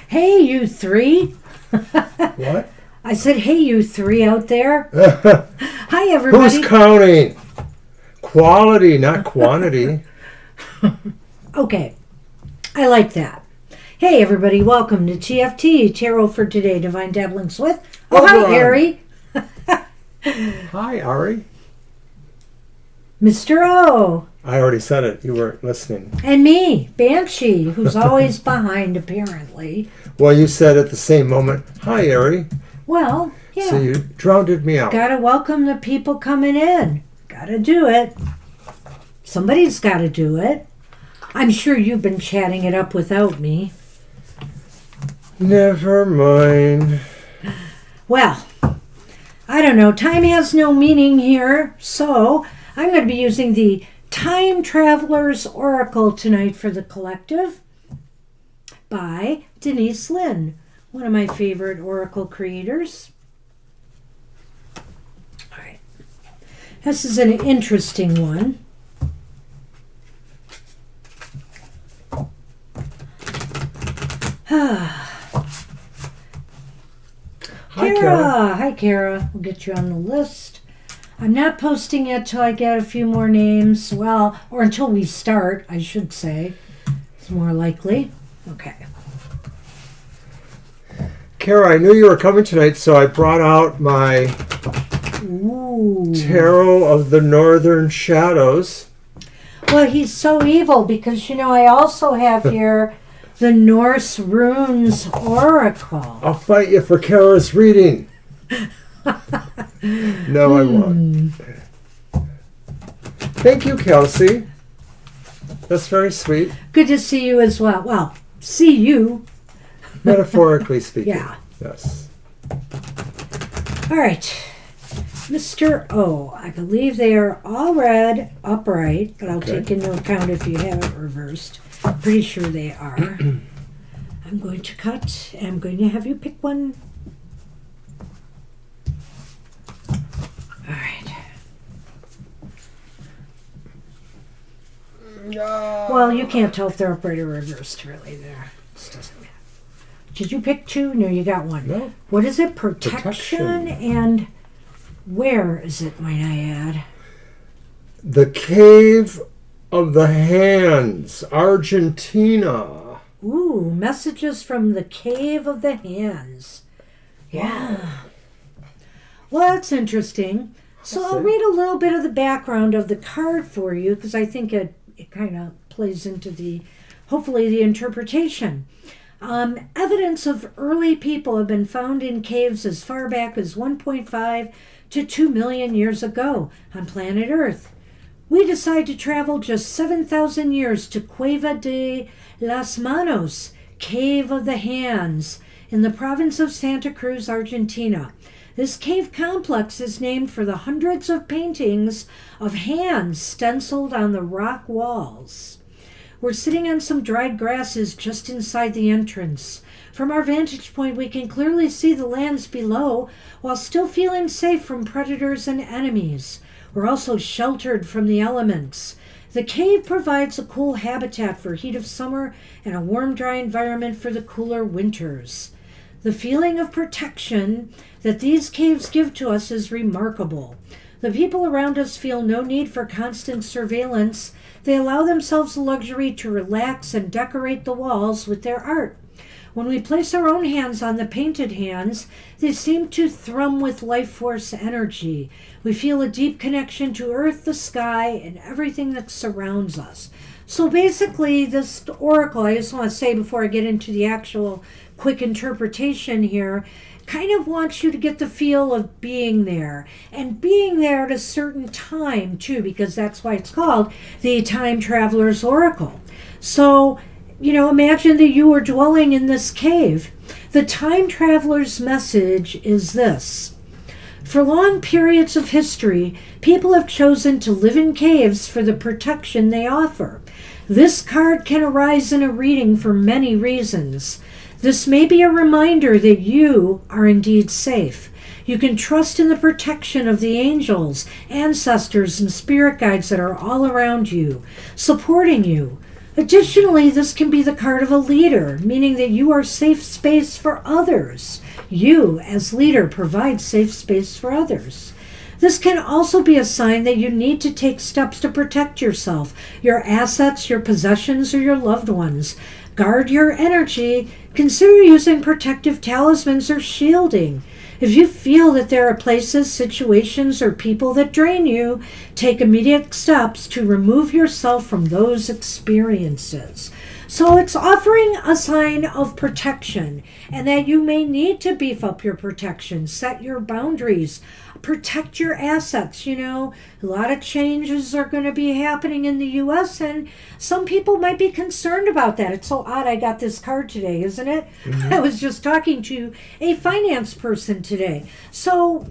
Hey, you three. What? I said, hey, you three out there. Hi, everybody. Who's counting? Quality, not quantity. Okay, I like that. Hey, everybody, welcome to TFT, Tarot for Today, Divine Dabblings with... Oh, Oberon. hi, Ari. Hi, Ari. Mr. O. I already said it. You weren't listening. And me, Banshee, who's always behind, apparently. Well, you said at the same moment, hi, Ari. Well, yeah. So you drowned me out. Gotta welcome the people coming in. Gotta do it. Somebody's gotta do it. I'm sure you've been chatting it up without me. Never mind. Well, I don't know. Time has no meaning here, so I'm going to be using the Time Traveler's Oracle tonight for the collective by Denise Lynn, one of my favorite oracle creators. All right. This is an interesting one. Hi, Kara. Hi, Kara. We'll get you on the list. I'm not posting yet till I get a few more names. Well, or until we start, I should say. It's more likely. Okay. Kara, I knew you were coming tonight, so I brought out my Tarot of the Northern Shadows. Well, he's so evil because, I also have here the Norse Runes Oracle. I'll fight you for Kara's reading. No, I won't. Thank you, Kelsey. That's very sweet. Good to see you as well. Well, see you. Metaphorically speaking. Yeah. Yes. All right. Mr. O, I believe they are all read upright, but I'll take into account if you have it reversed. I'm pretty sure they are. I'm going to cut, and I'm going to have you pick one. All right. Well, you can't tell if they're upright or reversed, really, there. This doesn't matter. Did you pick two? No, you got one. No. What is it? Protection. And where is it, might I add? The Cave of the Hands, Argentina. Ooh, messages from the Cave of the Hands. Yeah. Well, that's interesting. So I'll read a little bit of the background of the card for you because I think it kind of plays into hopefully the interpretation. Evidence of early people have been found in caves as far back as 1.5 to 2 million years ago on planet Earth. We decide to travel just 7,000 years to Cueva de las Manos, Cave of the Hands, in the province of Santa Cruz, Argentina. This cave complex is named for the hundreds of paintings of hands stenciled on the rock walls. We're sitting on some dried grasses just inside the entrance. From our vantage point, we can clearly see the lands below while still feeling safe from predators and enemies. We're also sheltered from the elements. The cave provides a cool habitat for heat of summer and a warm, dry environment for the cooler winters. The feeling of protection that these caves give to us is remarkable. The people around us feel no need for constant surveillance. They allow themselves the luxury to relax and decorate the walls with their art. When we place our own hands on the painted hands, they seem to thrum with life force energy. We feel a deep connection to earth, the sky, and everything that surrounds us. So basically, this oracle, I just want to say before I get into the actual quick interpretation here, kind of wants you to get the feel of being there. And being there at a certain time, too, because that's why it's called the Time Traveler's Oracle. So, imagine that you were dwelling in this cave. The Time Traveler's message is this. For long periods of history, people have chosen to live in caves for the protection they offer. This card can arise in a reading for many reasons. This may be a reminder that you are indeed safe. You can trust in the protection of the angels, ancestors, and spirit guides that are all around you, supporting you. Additionally, this can be the card of a leader, meaning that you are safe space for others. You, as leader, provide safe space for others. This can also be a sign that you need to take steps to protect yourself, your assets, your possessions, or your loved ones. Guard your energy. Consider using protective talismans or shielding. If you feel that there are places, situations, or people that drain you, take immediate steps to remove yourself from those experiences. So it's offering a sign of protection, and that you may need to beef up your protection, set your boundaries, protect your assets. A lot of changes are going to be happening in the U.S., and some people might be concerned about that. It's so odd I got this card today, isn't it? Mm-hmm. I was just talking to a finance person today. So,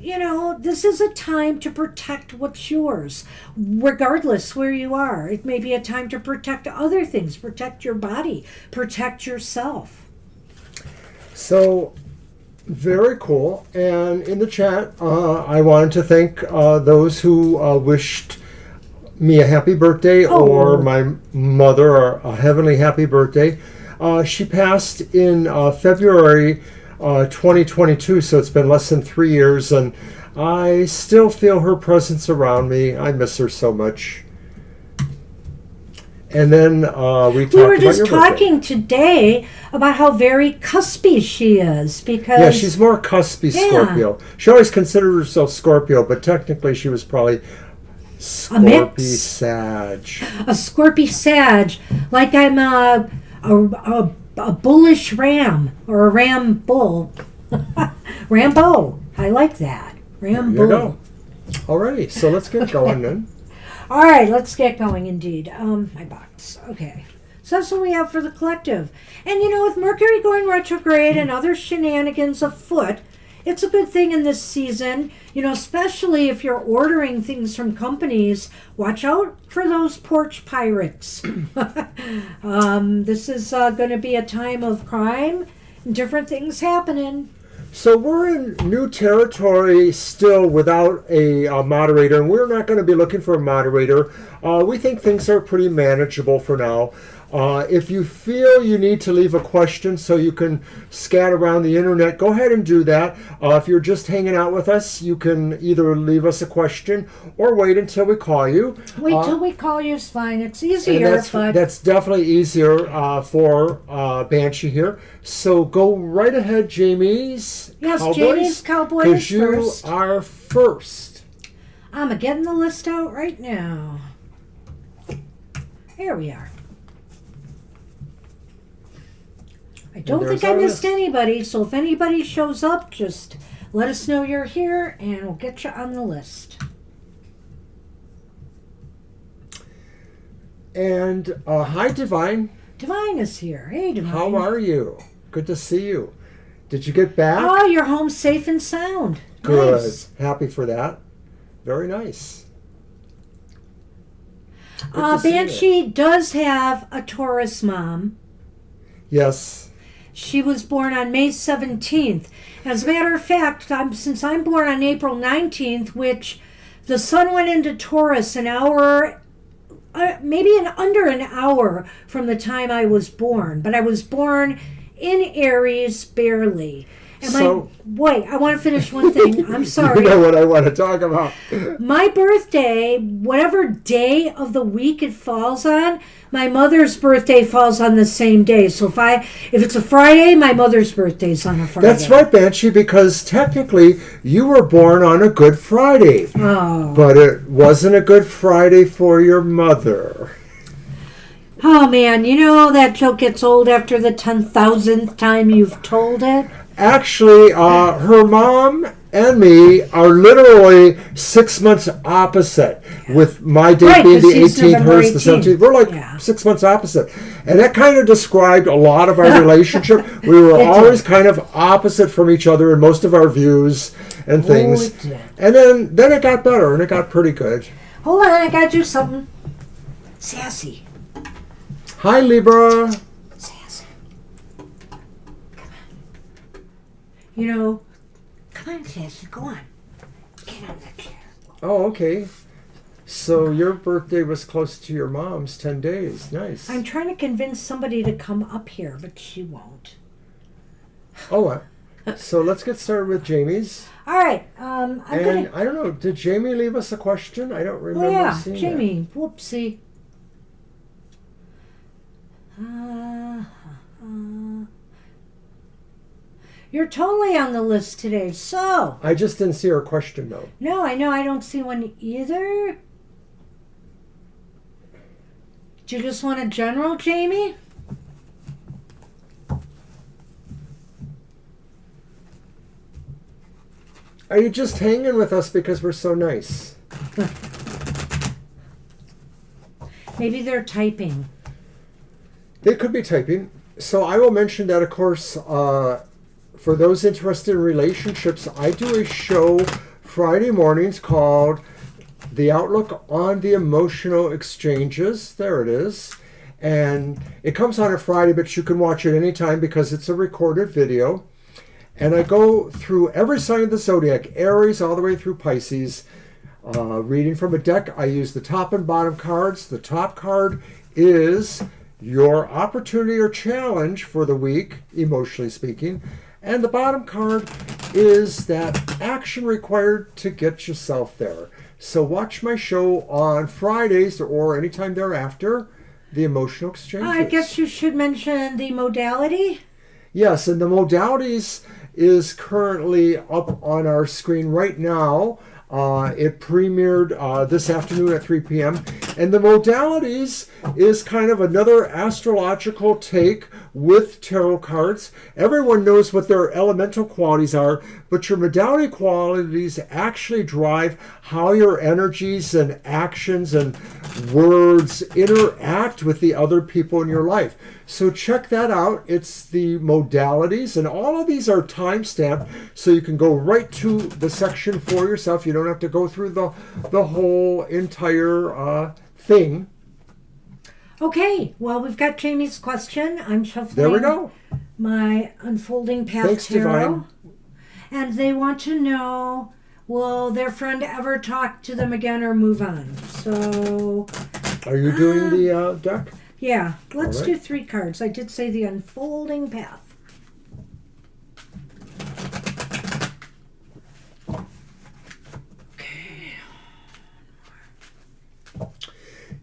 this is a time to protect what's yours, regardless where you are. It may be a time to protect other things, protect your body, protect yourself. So, very cool. And in the chat, I wanted to thank those who wished me a happy birthday or my mother a heavenly happy birthday. She passed in February 2022, so it's been less than 3 years, and I still feel her presence around me. I miss her so much. And then we were just talking today about how very cuspy she is, because yeah, she's more cuspy Scorpio. She always considered herself Scorpio, but technically she was probably Scorpy Sag. A Scorpy Sag, like I'm a bullish ram or a ram bull. Rambo. I like that. Rambo. There you go. Alrighty, so let's get going then. All right, let's get going indeed. My box. Okay. So that's what we have for the collective. And with Mercury going retrograde and other shenanigans afoot, it's a good thing in this season, especially if you're ordering things from companies. Watch out for those porch pirates. This is going to be a time of crime and different things happening. So we're in new territory still without a moderator, and we're not going to be looking for a moderator. We think things are pretty manageable for now. If you feel you need to leave a question so you can scat around the internet, go ahead and do that. If you're just hanging out with us, you can either leave us a question or wait until we call you. Wait till we call you is fine. It's easier. That's definitely easier for Banshee here. So go right ahead, Jamie's Cowboys. Jamie's Cowboys because you first. are first. I'm getting the list out right now. Here we are. I don't think I missed anybody, so if anybody shows up, just let us know you're here, and we'll get you on the list. And hi, Divine. Divine is here. Hey, Divine. How are you? Good to see you. Did you get back? Oh, you're home safe and sound. Good. Nice. Happy for that. Very nice. Banshee does have a Taurus mom. Yes. She was born on May 17th. As a matter of fact, since I'm born on April 19th, which the sun went into Taurus an hour, maybe under an hour from the time I was born. But I was born in Aries barely. Wait, I want to finish one thing. I'm sorry. You know what I want to talk about. My birthday, whatever day of the week it falls on, my mother's birthday falls on the same day. So if it's a Friday, my mother's birthday's on a Friday. That's right, Banshee, because technically you were born on a Good Friday. Oh. But it wasn't a Good Friday for your mother. Oh, man, that joke gets old after the 10,000th time you've told it. Actually, her mom and me are literally 6 months opposite, with my date being the 18th, hers the 17th. We're like 6 months opposite. And that kind of described a lot of our relationship. We were always kind of opposite from each other in most of our views and things. It did. And then it got better, and it got pretty good. Hold on, I got to do something sassy. Hi, Libra. Come on, Sassy, go on. Get on that chair. Oh, okay. So your birthday was close to your mom's, 10 days. Nice. I'm trying to convince somebody to come up here, but she won't. Oh, so let's get started with Jamie's. All right. I don't know, did Jamie leave us a question? I don't remember seeing Jamie. Whoopsie. You're totally on the list today, so. I just didn't see her question, though. No, I know. I don't see one either. Do you just want a general, Jamie? Are you just hanging with us because we're so nice? Maybe they're typing. They could be typing. So I will mention that, of course, for those interested in relationships, I do a show Friday mornings called The Outlook on the Emotional Exchanges. There it is. And it comes on a Friday, but you can watch it anytime because it's a recorded video. And I go through every sign of the zodiac, Aries all the way through Pisces, reading from a deck. I use the top and bottom cards. The top card is your opportunity or challenge for the week, emotionally speaking. And the bottom card is that action required to get yourself there. So watch my show on Fridays or anytime thereafter, the emotional exchanges. I guess you should mention the modality. Yes, and the modalities is currently up on our screen right now. It premiered this afternoon at 3 p.m. And the modalities is kind of another astrological take with tarot cards. Everyone knows what their elemental qualities are, but your modality qualities actually drive how your energies and actions and words interact with the other people in your life. So check that out. It's the modalities, and all of these are time-stamped, so you can go right to the section for yourself. You don't have to go through the whole entire thing. Okay, well, we've got Jamie's question. I'm shuffling There we go. my Unfolding Path Thanks, Tarot. Divine. And they want to know, will their friend ever talk to them again or move on? So, Are you doing the deck? yeah, let's All right. do 3 cards. I did say the Unfolding Path.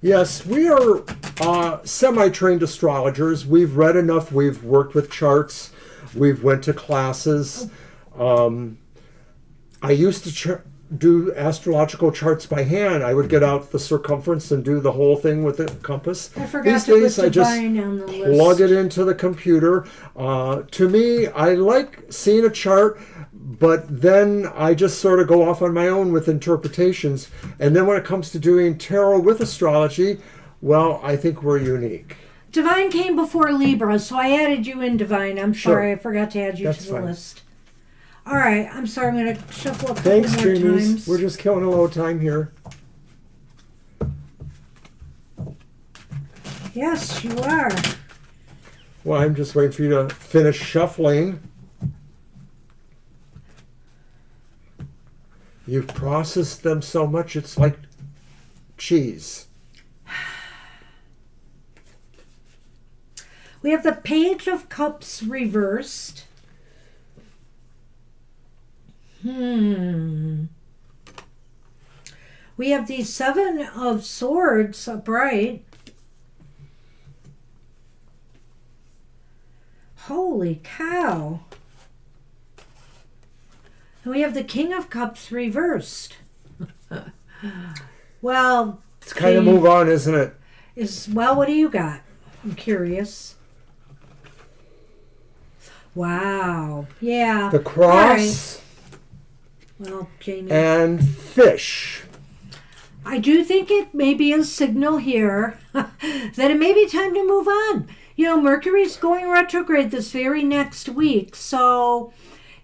Yes, we are semi-trained astrologers. We've read enough. We've worked with charts. We've went to classes. I used to do astrological charts by hand. I would get out the circumference and do the whole thing with the compass. I forgot These to put days, I just Divine on the plug list. it into the computer. To me, I like seeing a chart, but then I just sort of go off on my own with interpretations. And then when it comes to doing tarot with astrology, well, I think we're unique. Divine came before Libra, so I added you in, Divine. I'm sorry, Sure. I forgot to add you That's to the fine. list. All right, I'm sorry, I'm going to shuffle a couple Thanks, more Jamies. times. We're just killing a little time here. Yes, you are. Well, I'm just waiting for you to finish shuffling. You've processed them so much, it's like cheese. We have the Page of Cups reversed. We have the 7 of Swords upright. Holy cow. And we have the King of Cups reversed. Well, It's kind of move on, isn't it? well, what do you got? I'm curious. Wow. Yeah. The cross Well, Jamie. and fish. I do think it may be a signal here that it may be time to move on. You know, Mercury's going retrograde this very next week. So,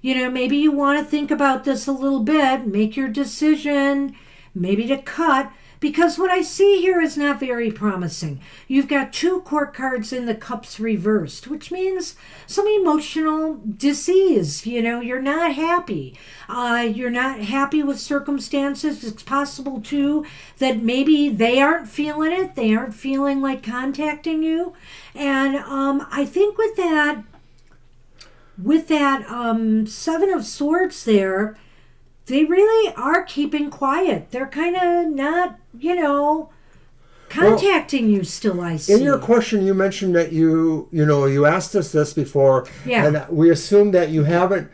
you know, maybe you want to think about this a little bit, make your decision, maybe to cut. Because what I see here is not very promising. You've got 2 court cards in the cups reversed, which means some emotional disease. You're not happy. You're not happy with circumstances. It's possible, too, that maybe they aren't feeling it. They aren't feeling like contacting you. And I think with that 7 of Swords there, they really are keeping quiet. They're kind of not, contacting you still, I see. In your question, you mentioned that you asked us this before, and we assume that you haven't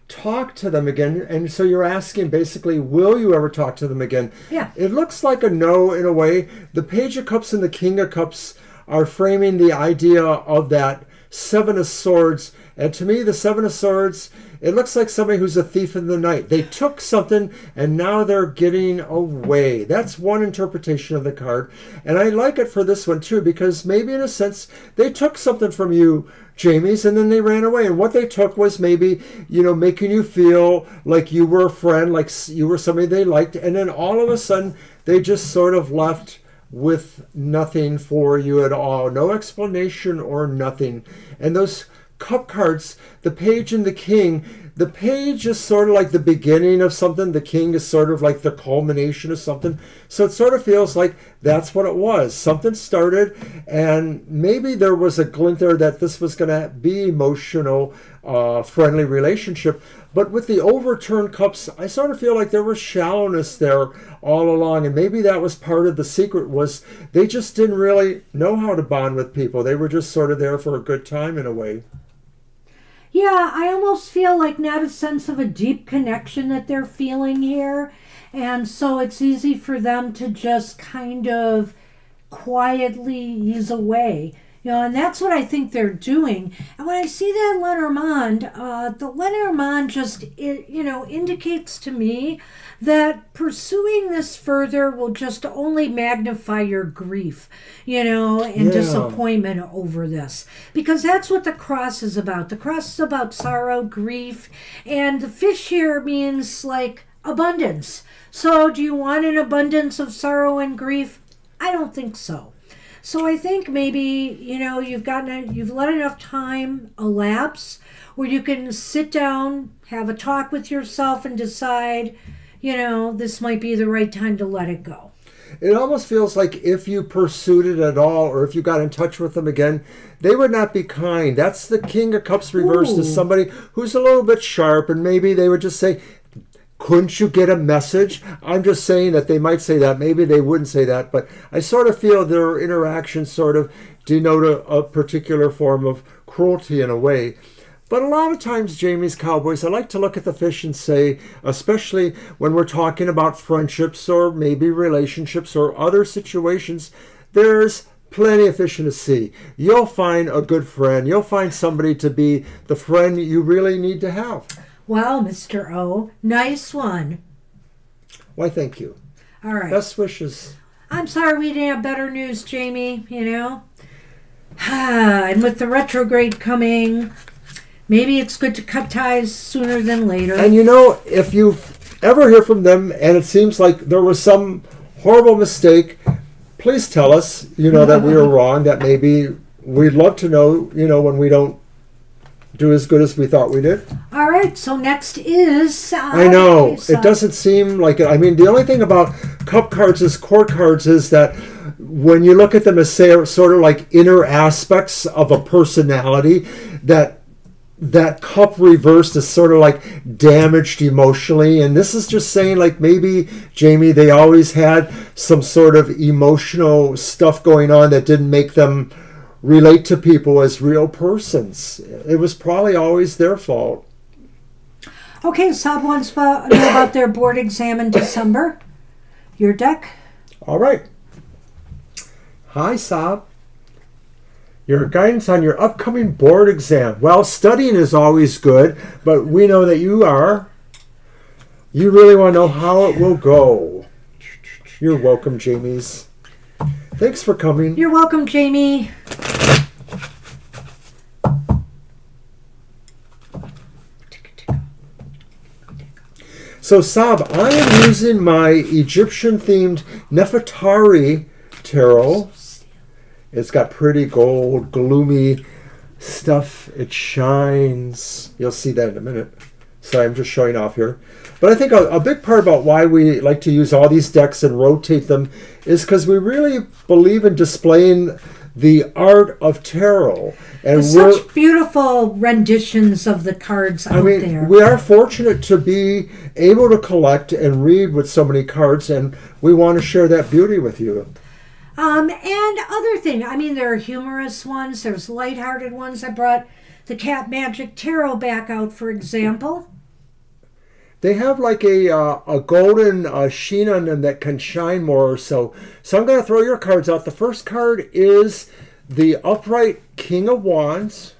talked to them again, and so you're asking basically, will you ever talk to them again? Yeah. It looks like a no in a way. The Page of Cups and the King of Cups are framing the idea of that 7 of Swords, and to me, the 7 of Swords, it looks like somebody who's a thief in the night. They took something and now they're getting away. That's one interpretation of the card. And I like it for this one too, because maybe in a sense, they took something from you, Jamie's, and then they ran away. And what they took was maybe, making you feel like you were a friend, like you were somebody they liked. And then all of a sudden, they just sort of left with nothing for you at all. No explanation or nothing. And those cup cards, the Page and the King, the Page is sort of like the beginning of something. The King is sort of like the culmination of something. So it sort of feels like that's what it was. Something started, and maybe there was a glint there that this was going to be emotional, friendly relationship. But with the overturned cups, I sort of feel like there was shallowness there all along. And maybe that was part of the secret, was they just didn't really know how to bond with people. They were just sort of there for a good time in a way. Yeah, I almost feel like not a sense of a deep connection that they're feeling here. And so it's easy for them to just kind of quietly ease away. And that's what I think they're doing. And when I see that Lenormand, the Lenormand just, indicates to me that pursuing this further will just only magnify your grief, and disappointment over this. Because that's what the cross is about. The cross is about sorrow, grief, and the fish here means like abundance. So do you want an abundance of sorrow and grief? I don't think so. So I think maybe, you've let enough time elapse where you can sit down, have a talk with yourself and decide, this might be the right time to let it go. It almost feels like if you pursued it at all, or if you got in touch with them again, they would not be kind. That's the King of Cups reversed as somebody who's a little bit sharp, and maybe they would just say, couldn't you get a message? I'm just saying that they might say that. Maybe they wouldn't say that. But I sort of feel their interactions sort of denote a particular form of cruelty in a way. But a lot of times, Jamie's Cowboys, I like to look at the fish and say, especially when we're talking about friendships or maybe relationships or other situations, there's plenty of fish in the sea. You'll find a good friend. You'll find somebody to be the friend you really need to have. Wow, Mr. O. Nice one. Why, thank you. All right. Best wishes. I'm sorry we didn't have better news, Jamie, And with the retrograde coming, maybe it's good to cut ties sooner than later. And if you ever hear from them and it seems like there was some horrible mistake, please tell us, that we were wrong, that maybe we'd love to know, when we don't do as good as we thought we did. All right, so next is... I know, it doesn't seem like it. I mean, the only thing about cup cards as court cards is that when you look at them as, say, sort of like inner aspects of a personality, that cup reversed is sort of like damaged emotionally. And this is just saying, like, maybe, Jamie, they always had some sort of emotional stuff going on that didn't make them relate to people as real persons. It was probably always their fault. Okay, Sab wants to know about their board exam in December. Your deck? All right. Hi, Sab. Your guidance on your upcoming board exam. Well, studying is always good, but we know that you really want to know how it will go. You're welcome, Jamie's. Thanks for coming. You're welcome, Jamie. So, Sab, I am using my Egyptian-themed Nefertari tarot. It's got pretty gold, gloomy stuff. It shines. You'll see that in a minute. Sorry, I'm just showing off here. But I think a big part about why we like to use all these decks and rotate them is because we really believe in displaying the art of tarot. And there's such beautiful renditions of the cards out there. We are fortunate to be able to collect and read with so many cards, and we want to share that beauty with you. And other thing, there are humorous ones, there's lighthearted ones. I brought the Cat Magic Tarot back out, for example. They have like a golden sheen on them that can shine more or so. So I'm going to throw your cards out. The first card is the upright King of Wands.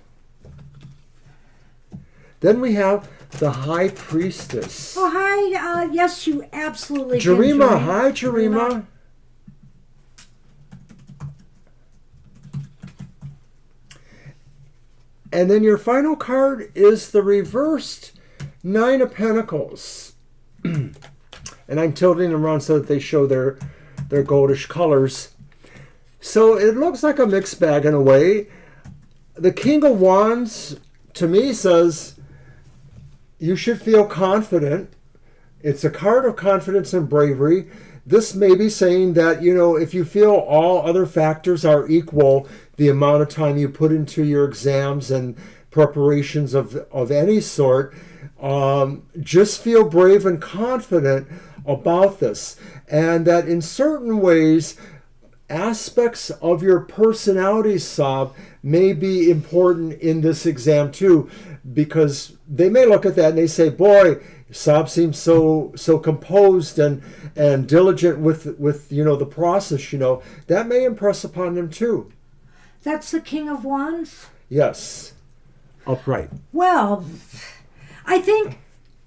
Then we have the High Priestess. Oh, hi. Yes, you absolutely Jarima. can. Hi, Jarima. And then your final card is the reversed Nine of Pentacles. And I'm tilting them around so that they show their goldish colors. So it looks like a mixed bag in a way. The King of Wands, to me, says you should feel confident. It's a card of confidence and bravery. This may be saying that, if you feel all other factors are equal, the amount of time you put into your exams and preparations of any sort, just feel brave and confident about this. And that in certain ways, aspects of your personality, Sab, may be important in this exam too, because they may look at that and they say, boy, Sab seems so composed and diligent with the process. That may impress upon them too. That's the King of Wands? Yes. Upright. Well, I think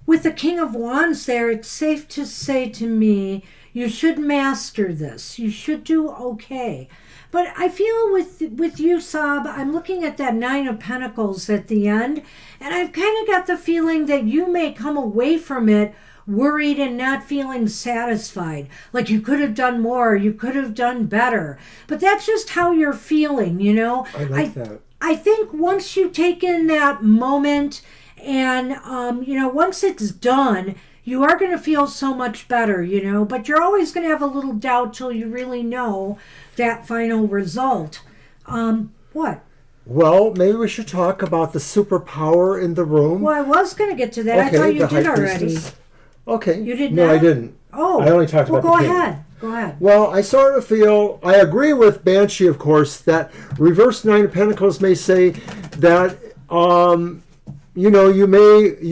with the King of Wands there, it's safe to say to me, you should master this. You should do okay. But I feel with you, Sab, I'm looking at that Nine of Pentacles at the end, and I've kind of got the feeling that you may come away from it worried and not feeling satisfied. Like you could have done more, you could have done better. But that's just how you're feeling, I like that. I think once you take in that moment and, once it's done, you are going to feel so much better, but you're always going to have a little doubt till you really know that final result. What? Well, maybe we should talk about the superpower in the room. Well, I was going to get to that. Okay, I thought you did already. Okay. You did not? No, I didn't. Oh. I only talked about the king. Go ahead. Well, I sort of feel, I agree with Banshee, of course, that reverse Nine of Pentacles may say that, you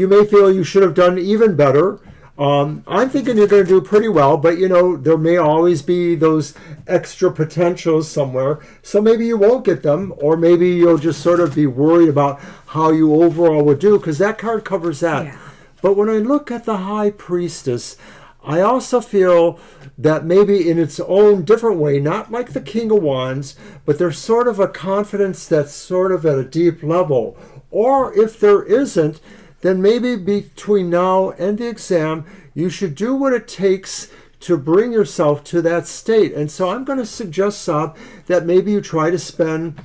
may feel you should have done even better. I'm thinking you're going to do pretty well, but there may always be those extra potentials somewhere. So maybe you won't get them, or maybe you'll just sort of be worried about how you overall would do, because that card covers that. Yeah. But when I look at the High Priestess, I also feel that maybe in its own different way, not like the King of Wands, but there's sort of a confidence that's sort of at a deep level. Or if there isn't, then maybe between now and the exam, you should do what it takes to bring yourself to that state. And so I'm going to suggest, Sab, that maybe you try to spend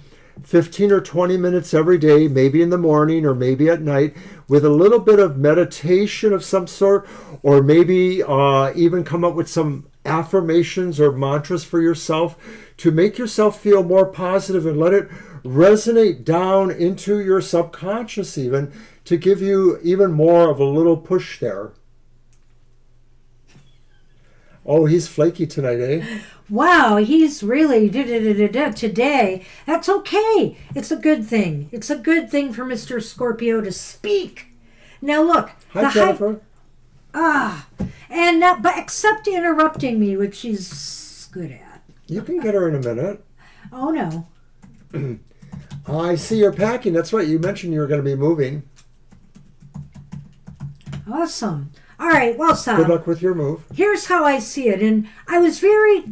15 or 20 minutes every day, maybe in the morning or maybe at night, with a little bit of meditation of some sort, or maybe even come up with some affirmations or mantras for yourself to make yourself feel more positive and let it resonate down into your subconscious, even to give you even more of a little push there. Oh, he's flaky tonight, eh? Wow, he's really today. That's okay. It's a good thing. It's a good thing for Mr. Scorpio to speak. Now look. Hi, Jennifer. But except interrupting me, which she's good at. You can get her in a minute. Oh, no. I see you're packing. That's right. You mentioned you were going to be moving. Awesome. All right, well, Sam. Good luck with your move. Here's how I see it. And I was very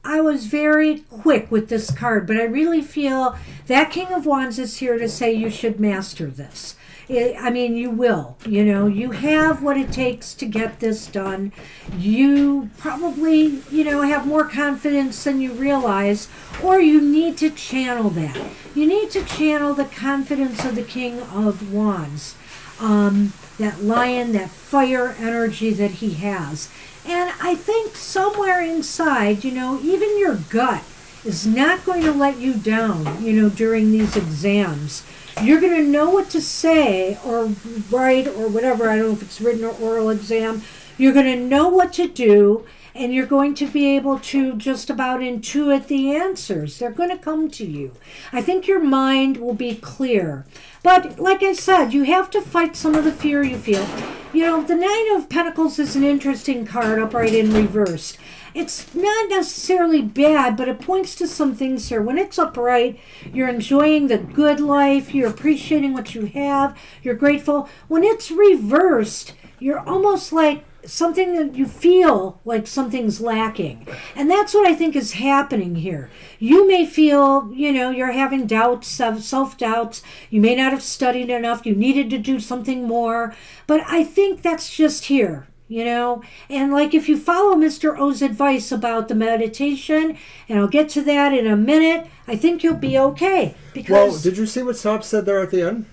I was very quick with this card, but I really feel that King of Wands is here to say you should master this. I mean, you will. You know, you have what it takes to get this done. You probably, you know, have more confidence than you realize, or you need to channel that. You need to channel the confidence of the King of Wands. That lion, that fire energy that he has. And I think somewhere inside, you know, even your gut is not going to let you down, you know, during these exams. You're going to know what to say or write or whatever. I don't know if it's written or oral exam. You're going to know what to do, and you're going to be able to just about intuit the answers. They're going to come to you. I think your mind will be clear. But like I said, you have to fight some of the fear you feel. You know, the Nine of Pentacles is an interesting card, upright and reversed. It's not necessarily bad, but it points to some things here. When it's upright, you're enjoying the good life, you're appreciating what you have, you're grateful. When it's reversed, you're almost like something that you feel like something's lacking. And that's what I think is happening here. You may feel, you know, you're having doubts, self-doubts. You may not have studied enough. You needed to do something more. But I think that's just here, you know. And like if you follow Mr. O's advice about the meditation, and I'll get to that in a minute, I think you'll be okay. Because, well, did you see what Saab said there at the end?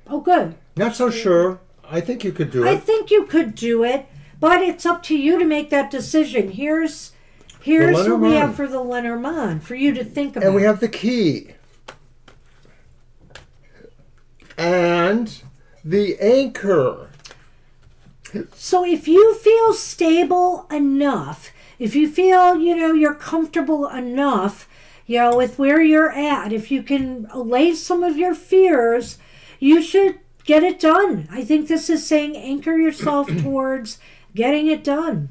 Oh, good. Not so sure. I think you could do it. I think you could do it, but it's up to you to make that decision. Here's what we have for the Lenormand, for you to think about. And we have the key. And the anchor. So if you feel stable enough, if you feel, you know, you're comfortable enough, you know, with where you're at, if you can allay some of your fears, you should get it done. I think this is saying anchor yourself towards getting it done.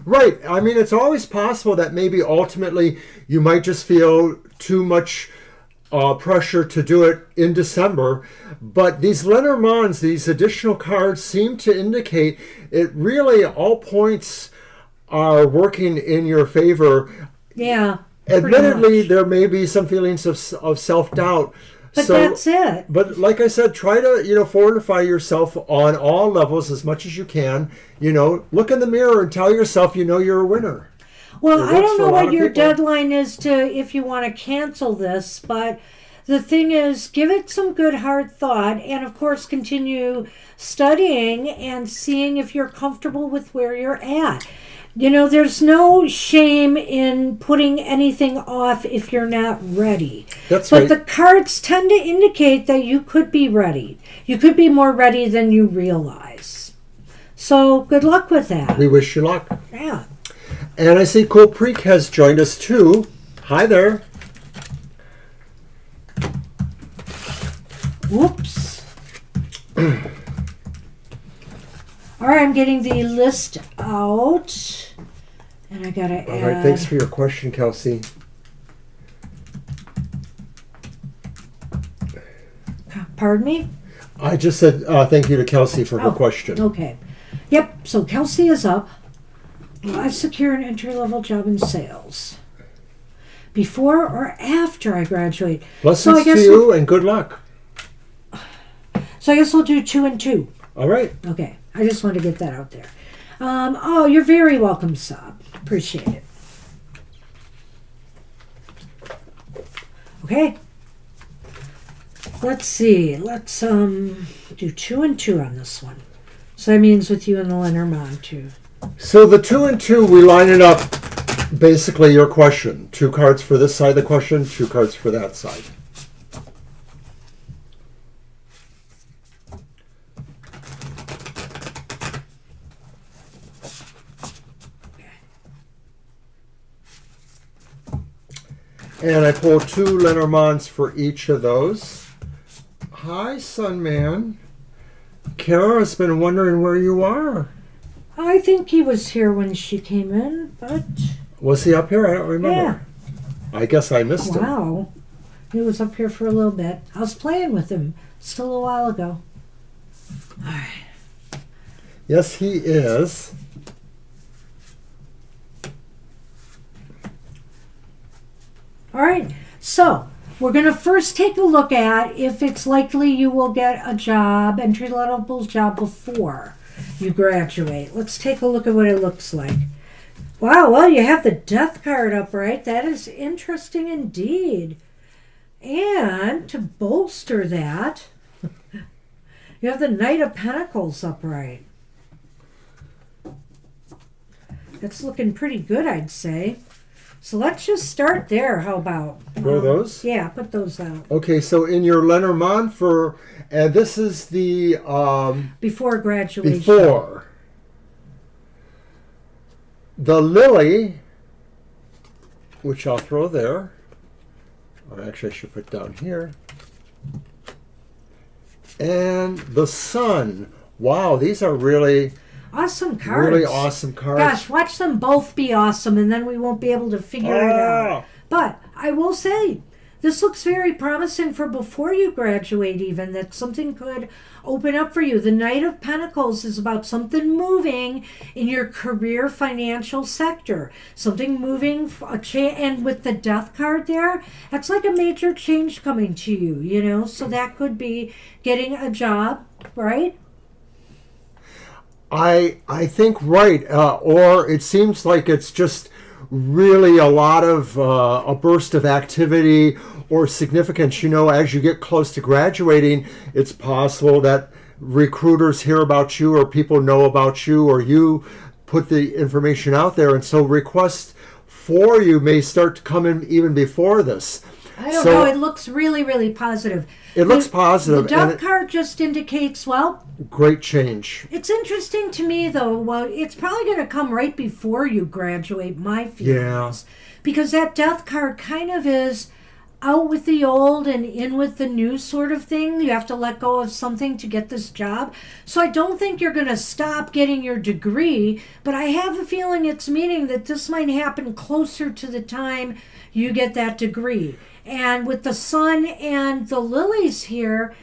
Right. I mean, it's always possible that maybe ultimately you might just feel too much pressure to do it in December. But these Lenormands, these additional cards seem to indicate it really all points are working in your favor. Yeah. Admittedly, there may be some feelings of self-doubt. But that's it. But like I said, try to, you know, fortify yourself on all levels as much as you can. You know, look in the mirror and tell yourself, you know, you're a winner. Well, I don't know what your deadline is to if you want to cancel this, but the thing is, give it some good hard thought, and of course continue studying and seeing if you're comfortable with where you're at. You know, there's no shame in putting anything off if you're not ready. That's right. But the cards tend to indicate that you could be ready. You could be more ready than you realize. So good luck with that. We wish you luck. Yeah. And I see Cool has joined us too. Hi there. Whoops. All right, I'm getting the list out. And I got to add... All right, thanks for your question, Kelsey. Pardon me? I just said thank you to Kelsey for her question. Okay. Yep, so Kelsey is up. Will I secure an entry-level job in sales? Before or after I graduate? Blessings to you and good luck. So I guess we'll do 2 and 2. All right. Okay. I just wanted to get that out there. Oh, you're very welcome, Saab. Appreciate it. Okay. Let's see. Let's do 2 and 2 on this one. So that means with you and the Lenormand too. So the 2 and 2, we line it up. Basically, your question. 2 cards for this side of the question, 2 cards for that side. And I pull 2 Lenormands for each of those. Hi, Sunman. Kara's been wondering where you are. I think he was here when she came in, but... Was he up here? I don't remember. Yeah. I guess I missed him. Wow. He was up here for a little bit. I was playing with him still a while ago. All right. Yes, he is. All right. So we're going to first take a look at if it's likely you will get a job, entry-level job, before you graduate. Let's take a look at what it looks like. Wow, well, you have the Death card upright. That is interesting indeed. And to bolster that, you have the Knight of Pentacles upright. That's looking pretty good, I'd say. So let's just start there. How about? Throw those? Yeah, put those out. Okay, so in your Lenormand and this is the... Before graduation. Before. The Lily, which I'll throw there. Or actually I should put down here. And the Sun. Wow, these are really... Awesome cards. Really awesome cards. Gosh, watch them both be awesome, and then we won't be able to figure it out. But I will say, this looks very promising for before you graduate even, that something could open up for you. The Knight of Pentacles is about something moving in your career financial sector. Something moving, and with the Death card there, that's like a major change coming to you, you know? So that could be getting a job, right? I think right, or it seems like it's just really a lot of a burst of activity or significance. You know, as you get close to graduating, it's possible that recruiters hear about you or people know about you or you put the information out there, and so requests for you may start to come in even before this. I don't know. It looks really, really positive. It looks positive. The Death card just indicates, well... Great change. It's interesting to me, though. Well, it's probably going to come right before you graduate, my feelings. Yeah. Because that Death card kind of is out with the old and in with the new sort of thing. You have to let go of something to get this job. So I don't think you're going to stop getting your degree, but I have a feeling it's meaning that this might happen closer to the time you get that degree. And with the Sun and the Lilies here,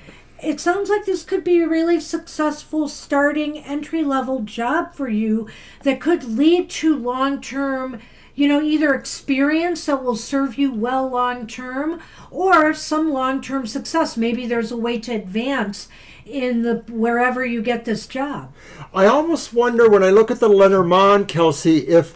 it sounds like this could be a really successful starting entry-level job for you that could lead to long-term, you know, either experience that will serve you well long-term or some long-term success. Maybe there's a way to advance in the wherever you get this job. I almost wonder when I look at the Lenormand, Kelsey, if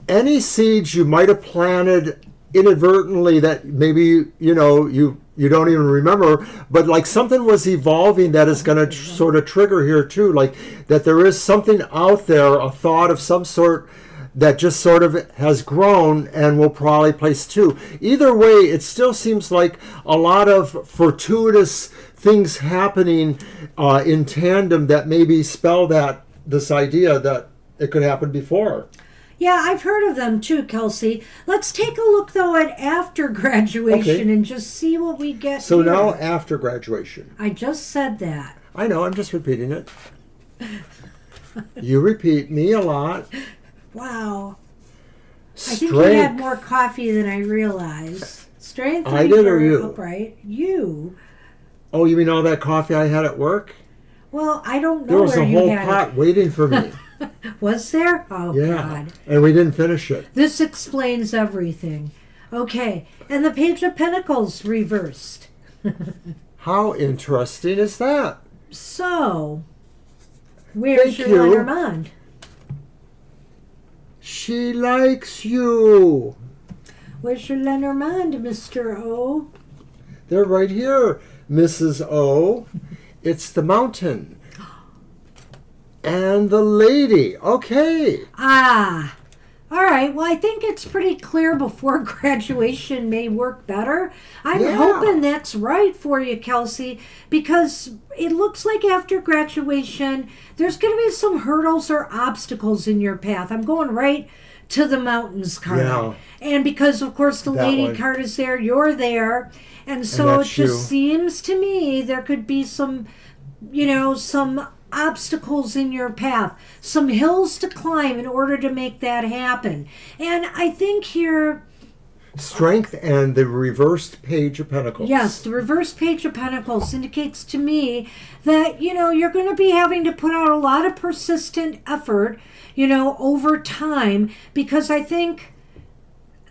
any seeds you might have planted inadvertently that maybe you don't even remember, but like something was evolving that is going to sort of trigger here too, like that there is something out there, a thought of some sort that just sort of has grown and will probably place too. Either way, it still seems like a lot of fortuitous things happening in tandem that maybe spell that this idea that it could happen before. Yeah, I've heard of them too, Kelsey. Let's take a look, though, at after graduation and just see what we get So here. now after graduation. I just said that. I know, I'm just repeating it. You repeat me a lot. Wow. Strength. I think you had more coffee than I realized. Strength. I did, or you? Upright. You. Oh, you mean all that coffee I had at work? Well, I don't know there was where a you whole had pot it. waiting for me. Was there? Oh, yeah. God. And we didn't finish it. This explains everything. Okay. And the Page of Pentacles reversed. How interesting is that? So, where's your Lenormand? She likes you. Where's your Lenormand, Mr. O? They're right here, Mrs. O. It's the mountain. And the lady. Okay. Ah. All right. Well, I think it's pretty clear before graduation may work better. I'm hoping that's right for you, Kelsey, because it looks like after graduation, there's going to be some hurdles or obstacles in your path. I'm going right to the mountains card. Yeah. And because, of course, the lady card is there, you're there. And so it just seems to me there could be some, some obstacles in your path, some hills to climb in order to make that happen. And I think here... Strength and the reversed Page of Pentacles. Yes, the reversed Page of Pentacles indicates to me that, you're going to be having to put out a lot of persistent effort, over time, because I think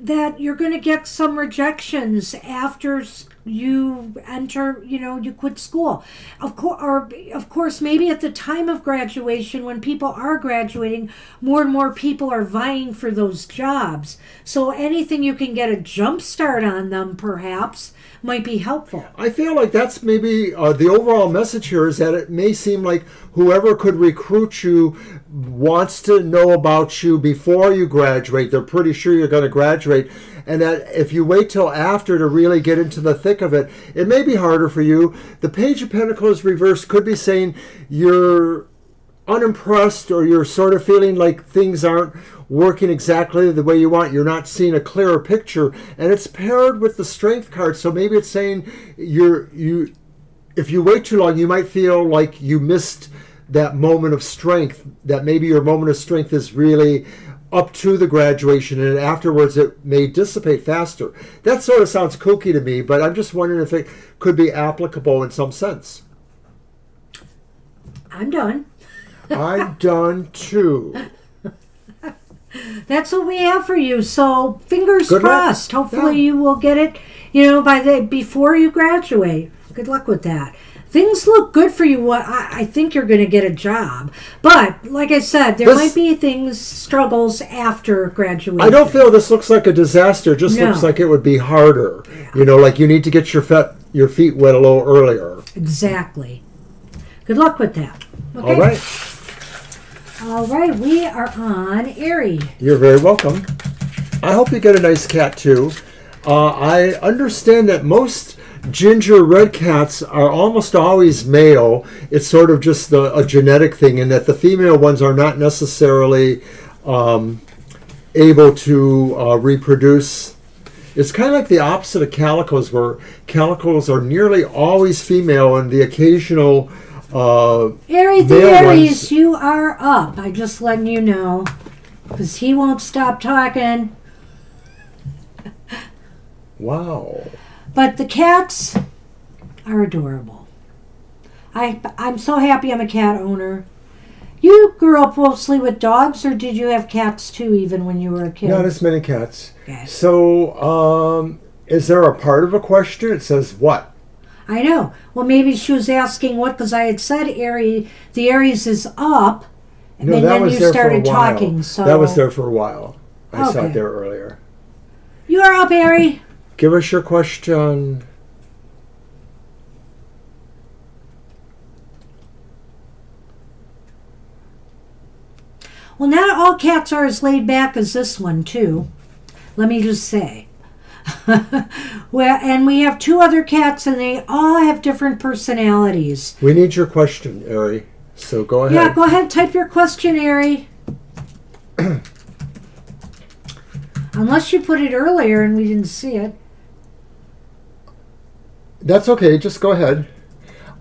that you're going to get some rejections after you enter, you quit school. Of course, maybe at the time of graduation, when people are graduating, more and more people are vying for those jobs. So anything you can get a jump start on them, perhaps, might be helpful. I feel like that's maybe the overall message here is that it may seem like whoever could recruit you wants to know about you before you graduate. They're pretty sure you're going to graduate. And that if you wait till after to really get into the thick of it, it may be harder for you. The Page of Pentacles reversed could be saying you're unimpressed, or you're sort of feeling like things aren't working exactly the way you want. You're not seeing a clearer picture, and it's paired with the Strength card. So maybe it's saying if you wait too long, you might feel like you missed that moment of strength, that maybe your moment of strength is really up to the graduation, and afterwards it may dissipate faster. That sort of sounds kooky to me, but I'm just wondering if it could be applicable in some sense. I'm done. I'm done too. That's what we have for you. So fingers Good crossed. luck. Hopefully Yeah. you will get it, before you graduate. Good luck with that. Things look good for you. I think you're going to get a job. But like I said, there might be struggles after graduation. I don't feel this looks like a disaster. It just No. looks like it would be harder. Yeah. Like you need to get your feet wet a little earlier. Exactly. Good luck with that. Okay. All right. All right, we are on Airy. You're very welcome. I hope you get a nice cat too. I understand that most ginger red cats are almost always male. It's sort of just a genetic thing, and that the female ones are not necessarily able to reproduce. It's kind of like the opposite of calicos, where calicos are nearly always female, and the occasional Airy the Aries, you are up. I'm just letting you know, because he won't stop talking. Wow. But the cats are adorable. I'm so happy I'm a cat owner. You grew up mostly with dogs, or did you have cats too, even when you were a kid? Not as many cats. Okay. So, is there a part of a question? It says what? I know. Well, maybe she was asking what, because I had said the Aries is up, and No, that then was you there started for a while. talking. So that was there for a while. I saw Okay. it there earlier. You are up, Airy. Give us your question. Well, not all cats are as laid back as this one, too. Let me just say. Well, and we have two other cats, and they all have different personalities. We need your question, Ari. So go ahead. Yeah, go ahead, type your question, Ari. Unless you put it earlier and we didn't see it. That's okay. Just go ahead.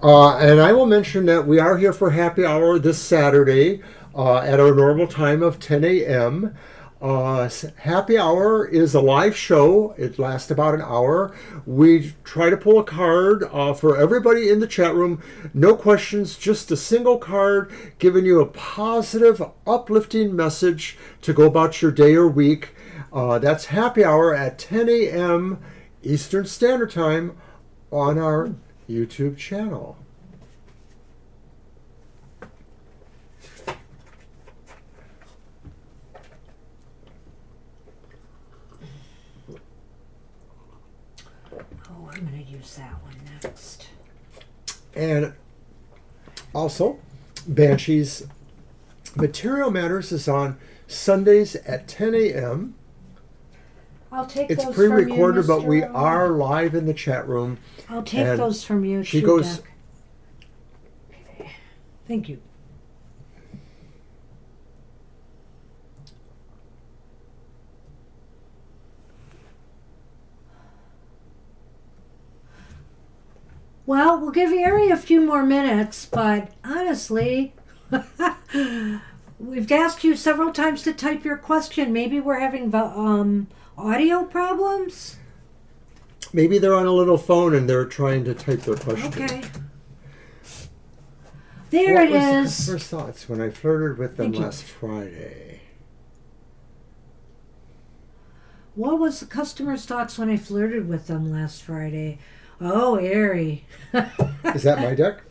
And I will mention that we are here for happy hour this Saturday at our normal time of 10 a.m. Happy hour is a live show. It lasts about an hour. We try to pull a card for everybody in the chat room. No questions, just a single card giving you a positive, uplifting message to go about your day or week. That's happy hour at 10 a.m. Eastern Standard Time on our YouTube channel. Oh, I'm going to use that one next. And also, Banshee's Material Matters is on Sundays at 10 a.m. I'll take It's those pre-recorded, from you, but we Mr. are live in the chat room. I'll take and those from you. she too, goes- Doc. Okay. Thank you. Well, we'll give Ari a few more minutes, but honestly, we've asked you several times to type your question. Maybe we're having audio problems? Maybe they're on a little phone and they're trying to type their question. Okay. There What it was the is. customer's thoughts when I flirted with them Thank you. last Friday? What was the customer's thoughts when I flirted with them last Friday? Oh, airy. Is that my deck?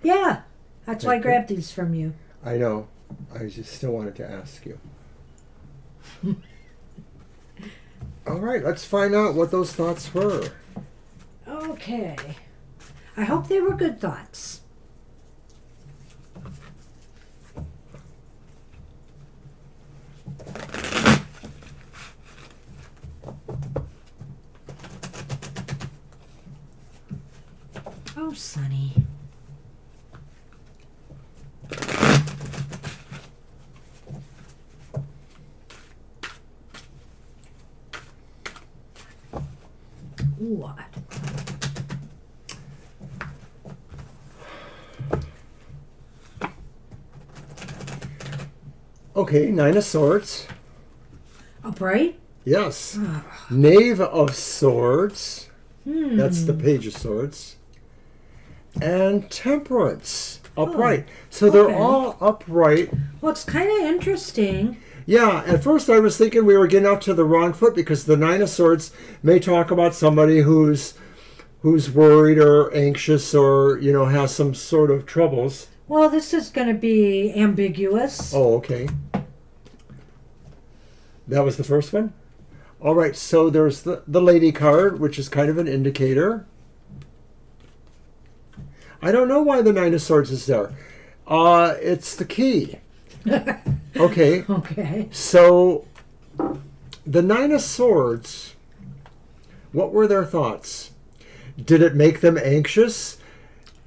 Yeah. That's why I Okay. grabbed these from you. I know. I just still wanted to ask you. All right, let's find out what those thoughts were. Okay. I hope they were good thoughts. Oh, Sonny. What? Okay, Nine of Swords. Upright? Yes. Knave of Swords. That's the Page of Swords. And Temperance. Upright. So they're okay. all upright. Well, it's kind of interesting. Yeah, at first I was thinking we were getting out to the wrong foot because the Nine of Swords may talk about somebody who's worried or anxious or, has some sort of troubles. Well, this is going to be ambiguous. Oh, okay. That was the first one? All right, so there's the Lady card, which is kind of an indicator. I don't know why the Nine of Swords is there. It's the key. Okay. Okay. So the Nine of Swords, what were their thoughts? Did it make them anxious?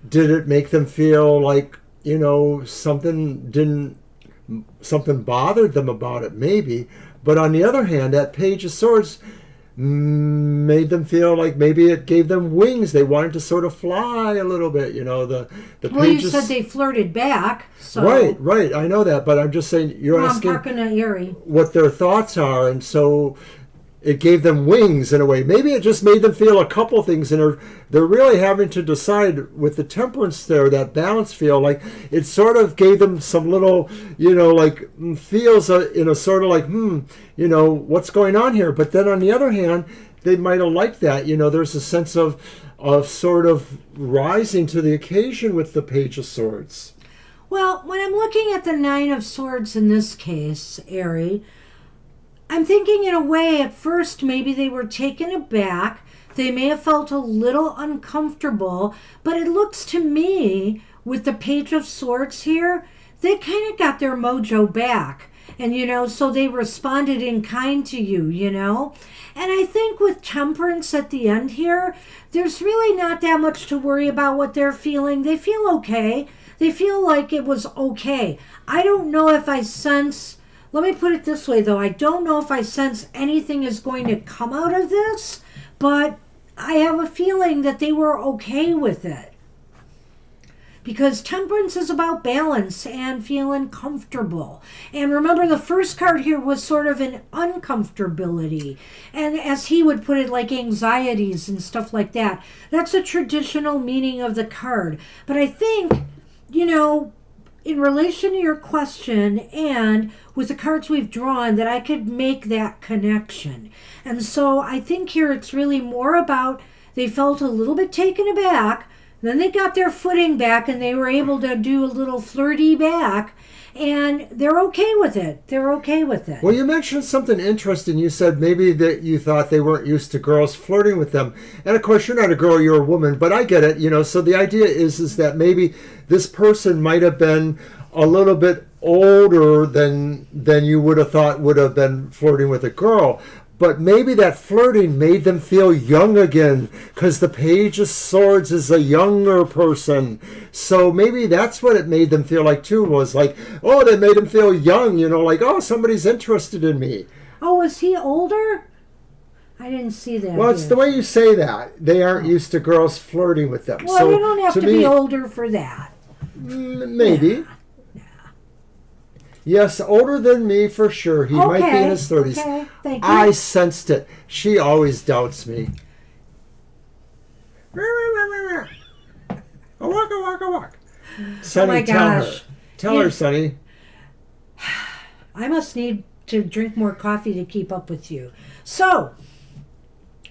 Did it make them feel like, something bothered them about it? Maybe. But on the other hand, that Page of Swords made them feel like maybe it gave them wings. They wanted to sort of fly a little bit, the Well, pages. you said they flirted back. So Right. I know that, but I'm just saying you're I'm asking talking to Erie. what their thoughts are, and so it gave them wings in a way. Maybe it just made them feel a couple things, and they're really having to decide with the Temperance there, that balance feel, like it sort of gave them some little, like feels in a sort of like, what's going on here? But then on the other hand, they might have liked that. There's a sense of sort of rising to the occasion with the Page of Swords. Well, when I'm looking at the Nine of Swords in this case, Erie, I'm thinking in a way at first maybe they were taken aback. They may have felt a little uncomfortable, but it looks to me with the Page of Swords here, they kind of got their mojo back. And, so they responded in kind to you, And I think with Temperance at the end here, there's really not that much to worry about what they're feeling. They feel okay. They feel like it was okay. I don't know if I sense... Let me put it this way, though. I don't know if I sense anything is going to come out of this, but I have a feeling that they were okay with it. Because Temperance is about balance and feeling comfortable. And remember, the first card here was sort of an uncomfortability. And as he would put it, like anxieties and stuff like that. That's a traditional meaning of the card. But I think, in relation to your question and with the cards we've drawn, that I could make that connection. And so I think here it's really more about they felt a little bit taken aback, then they got their footing back and they were able to do a little flirty back, and they're okay with it. They're okay with it. Well, you mentioned something interesting. You said maybe that you thought they weren't used to girls flirting with them. And of course, you're not a girl, you're a woman, but I get it, So the idea is that maybe this person might have been a little bit older than you would have thought would have been flirting with a girl. But maybe that flirting made them feel young again, because the Page of Swords is a younger person. So maybe that's what it made them feel like too, was like, oh, they made them feel young, like, oh, somebody's interested in me. Oh, was he older? I didn't see that. Well, it's the way you say that. They aren't used to girls flirting with them. Well, so you don't have to be older for that. Maybe. Yeah. Yes, older than me for sure. He might be in his 30s. Okay, thank you. I sensed it. She always doubts me. A walk. Sonny, my tell her. gosh. Tell her, Sonny. I must need to drink more coffee to keep up with you. So,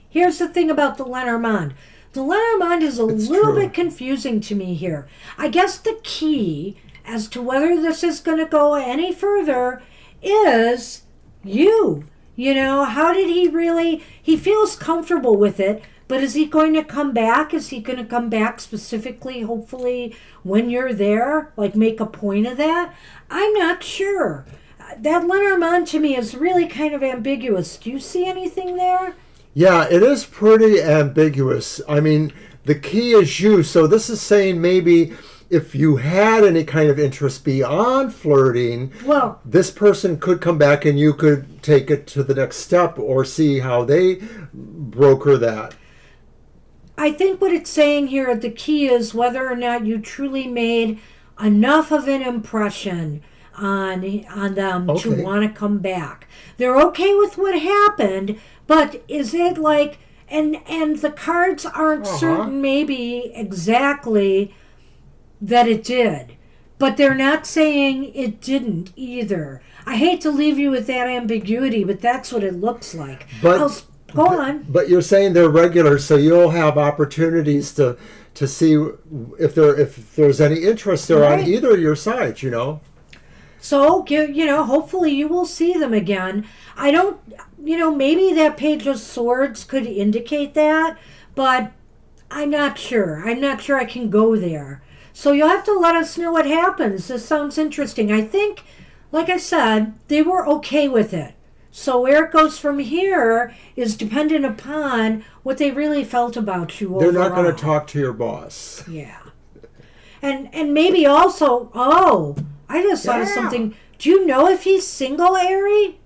here's the thing about the Lenormand. The Lenormand is a little bit confusing to me here. I guess the key as to whether this is going to go any further is you. You know, how did he really... He feels comfortable with it, but is he going to come back? Is he going to come back specifically, hopefully, when you're there? Like, make a point of that? I'm not sure. That Lenormand to me is really kind of ambiguous. Do you see anything there? Yeah, it is pretty ambiguous. I mean, the key is you. So this is saying maybe if you had any kind of interest beyond flirting, well, this person could come back and you could take it to the next step or see how they broker that. I think what it's saying here, the key is whether or not you truly made enough of an impression on them to want to come back. They're okay with what happened, but is it like, and the cards aren't certain maybe exactly that it did, but they're not saying it didn't either. I hate to leave you with that ambiguity, but that's what it looks like. But go on. But you're saying they're regular, so you'll have opportunities to see if there's any interest there on either of your sides, you know. So, you know, hopefully you will see them again. I don't, you know, maybe that Page of Swords could indicate that, but I'm not sure. I'm not sure I can go there. So you'll have to let us know what happens. This sounds interesting. I think, like I said, they were okay with it. So where it goes from here is dependent upon what they really felt about you overall. They're not going to talk to your boss. Yeah. And maybe also, I just thought of something. Do you know if he's single, Ari?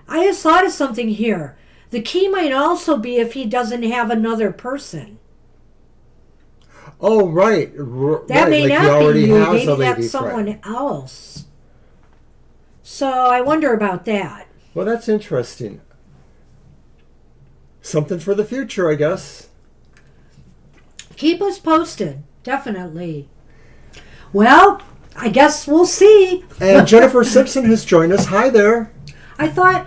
I just thought of something here. The key might also be if he doesn't have another person. Oh, right. That may like not be you. Maybe that's someone else. So I wonder about that. Well, that's interesting. Something for the future, I guess. Keep us posted. Definitely. Well, I guess we'll see. And Jennifer Simpson has joined us. Hi there. I thought...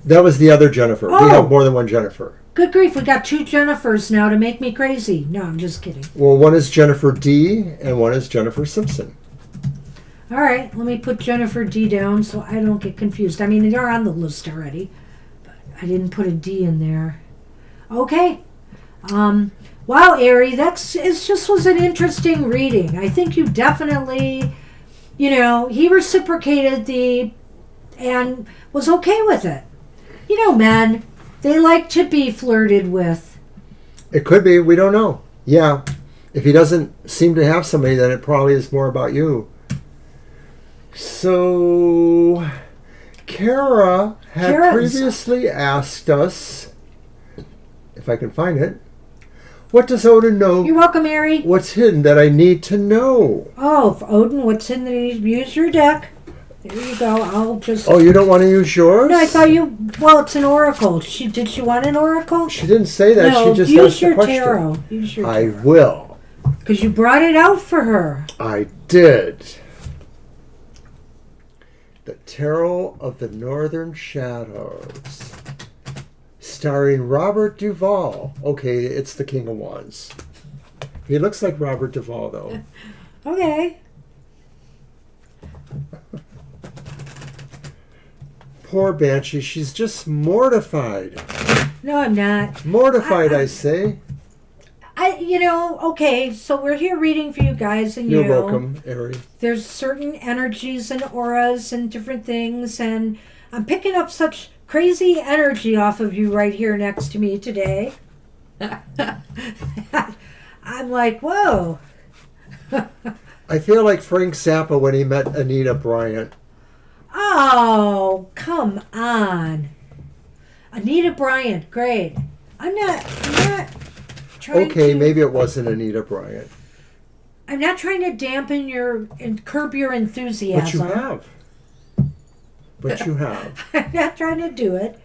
That was the other Jennifer. We have more than one Jennifer. Good grief, we got two Jennifers now to make me crazy. No, I'm just kidding. Well, one is Jennifer D. and one is Jennifer Simpson. All right, let me put Jennifer D down so I don't get confused. I mean, they're on the list already, but I didn't put a D in there. Okay. Wow, Ari, it just was an interesting reading. I think you definitely, you know, he reciprocated and was okay with it. You know, men, they like to be flirted with. It could be. We don't know. Yeah. If he doesn't seem to have somebody, then it probably is more about you. So, Kara had previously asked us, if I can find it, what does Odin know? You're welcome, Ari. What's hidden that I need to know? Oh, for Odin, what's hidden that you use your deck? There you go. I'll just... Oh, you don't want to use yours? No, I thought you... Well, it's an oracle. Did she want an oracle? She didn't say that. No, she just use asked the your question. tarot. Use your tarot. I will. Because you brought it out for her. I did. The Tarot of the Northern Shadows. Starring Robert Duvall. Okay, it's the King of Wands. He looks like Robert Duvall, though. Okay. Poor Banshee. She's just mortified. No, I'm not. Mortified, I say. Okay, so we're here reading for you guys, and You're welcome, Ari. There's certain energies and auras and different things, and I'm picking up such crazy energy off of you right here next to me today. I'm like, whoa. I feel like Frank Zappa when he met Anita Bryant. Oh, come on. Anita Bryant, great. I'm not trying Okay, to... maybe it wasn't Anita Bryant. I'm not trying to dampen and curb your enthusiasm. But you have. But you have. I'm not trying to do it.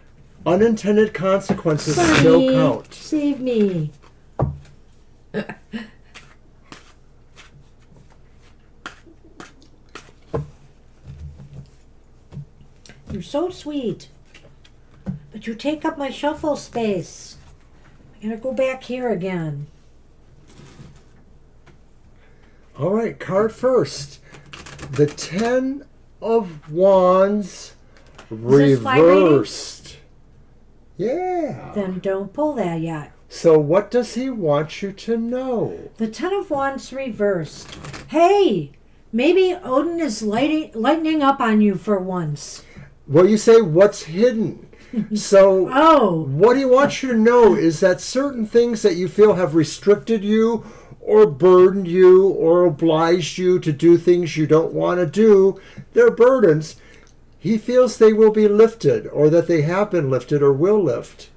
Unintended consequences Sonny, still count. Save me. You're so sweet. But you take up my shuffle space. I'm going to go back here again. All right, card first. The 10 of Wands reversed. Yeah. Then don't pull that yet. So what does he want you to know? The 10 of Wands reversed. Hey, maybe Odin is lightening up on you for once. Well, you say what's hidden. So what he wants you to know is that certain things that you feel have restricted you or burdened you or obliged you to do things you don't want to do, they're burdens. He feels they will be lifted, or that they have been lifted or will lift.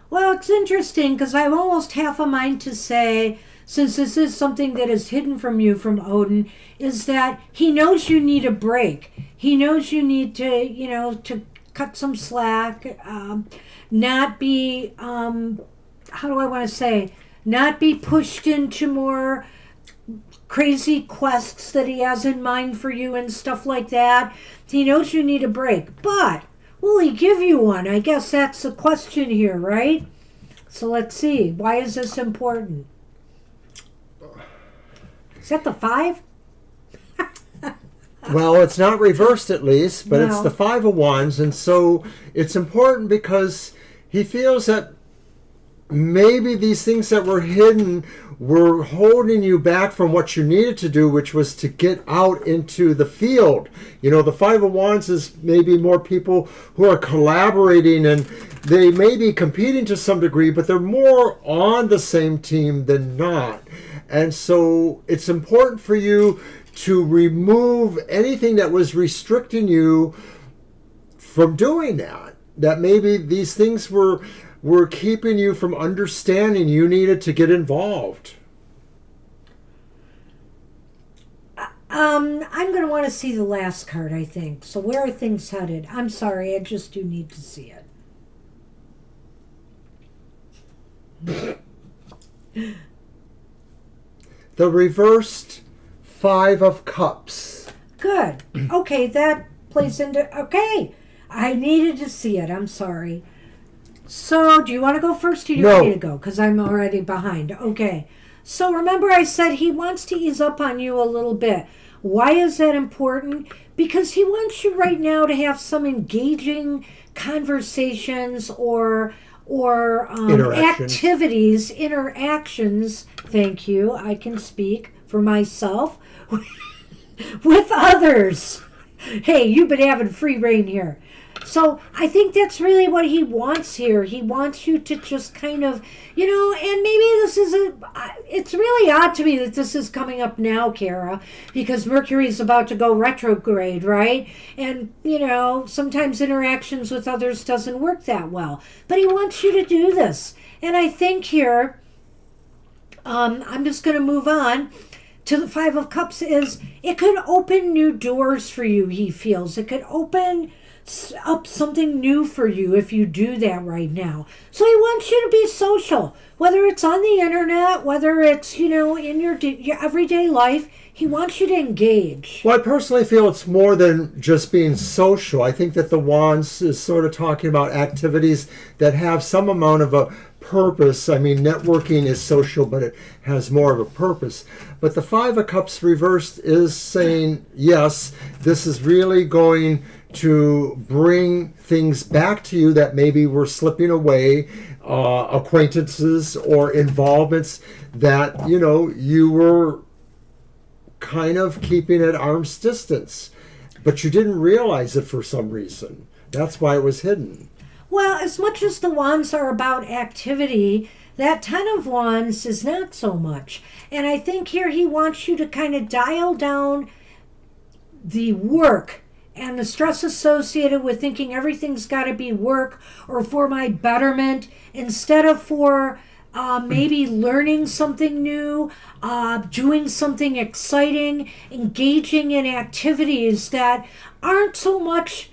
Well, it's interesting because I have almost half a mind to say, since this is something that is hidden from you from Odin, is that he knows you need a break. He knows you need to, to cut some slack, not be, how do I want to say, not be pushed into more crazy quests that he has in mind for you and stuff like that. He knows you need a break, but will he give you one? I guess that's the question here, right? So let's see. Why is this important? Is that the 5? Well, it's not reversed at least, but it's the 5 of Wands, and so it's important because he feels that maybe these things that were hidden were holding you back from what you needed to do, which was to get out into the field. The 5 of Wands is maybe more people who are collaborating, and they may be competing to some degree, but they're more on the same team than not. And so it's important for you to remove anything that was restricting you from doing that. That maybe these things were keeping you from understanding you needed to get involved. I'm going to want to see the last card, I think. So where are things headed? I'm sorry, I just do need to see it. The reversed 5 of Cups. Good. Okay, that plays into... Okay, I needed to see it. I'm sorry. So, do you want to go first or do you want me to go? Because I'm already behind. Okay. So, remember I said he wants to ease up on you a little bit. Why is that important? Because he wants you right now to have some engaging conversations or activities, interactions, thank you, I can speak for myself, with others. Hey, you've been having free reign here. So I think that's really what he wants here. He wants you to just kind of, and maybe this is it's really odd to me that this is coming up now, Kara, because Mercury's about to go retrograde, right? And, sometimes interactions with others doesn't work that well. But he wants you to do this. And I think here, I'm just going to move on to the 5 of Cups is it could open new doors for you, he feels. It could open up something new for you if you do that right now. So he wants you to be social, whether it's on the internet, whether it's, in your everyday life. He wants you to engage. Well, I personally feel it's more than just being social. I think that the Wands is sort of talking about activities that have some amount of a purpose. I mean, networking is social, but it has more of a purpose. But the 5 of Cups reversed is saying, yes, this is really going to bring things back to you that maybe were slipping away, acquaintances or involvements that, you were kind of keeping at arm's distance, but you didn't realize it for some reason. That's why it was hidden. Well, as much as the Wands are about activity, that 10 of Wands is not so much. And I think here he wants you to kind of dial down the work and the stress associated with thinking everything's got to be work or for my betterment instead of for maybe learning something new, doing something exciting, engaging in activities that aren't so much,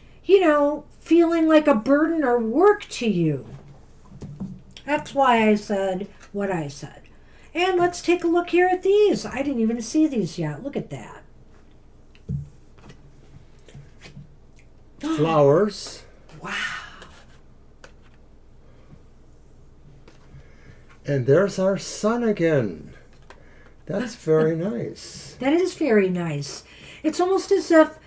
feeling like a burden or work to you. That's why I said what I said. And let's take a look here at these. I didn't even see these yet. Look at that. flowers. Wow. And there's our sun again. That's very nice. That is very nice. It's almost as if,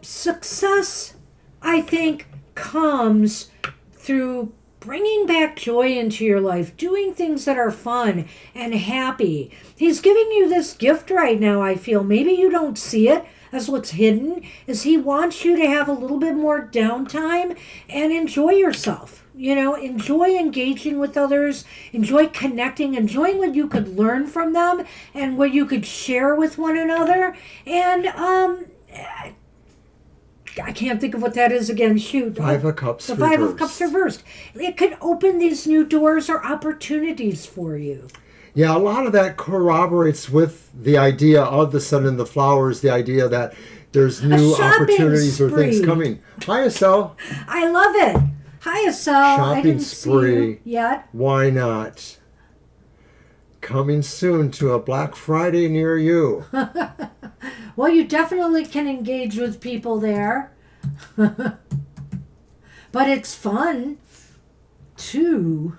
success, I think, comes through bringing back joy into your life, doing things that are fun and happy. He's giving you this gift right now, I feel. Maybe you don't see it as what's hidden, is he wants you to have a little bit more downtime and enjoy yourself. Enjoy engaging with others, enjoy connecting, enjoying what you could learn from them and what you could share with one another. And I can't think of what that is again. Shoot. Five of Cups The reversed. Five of Cups reversed. It could open these new doors or opportunities for you. Yeah, a lot of that corroborates with the idea of the sun and the flowers, the idea that there's new opportunities or things coming. Hi, Estelle. I love it. Hi, Estelle. I Shopping didn't see you spree. yet. Why not? Coming soon to a Black Friday near you. Well, you definitely can engage with people there. But it's fun, too.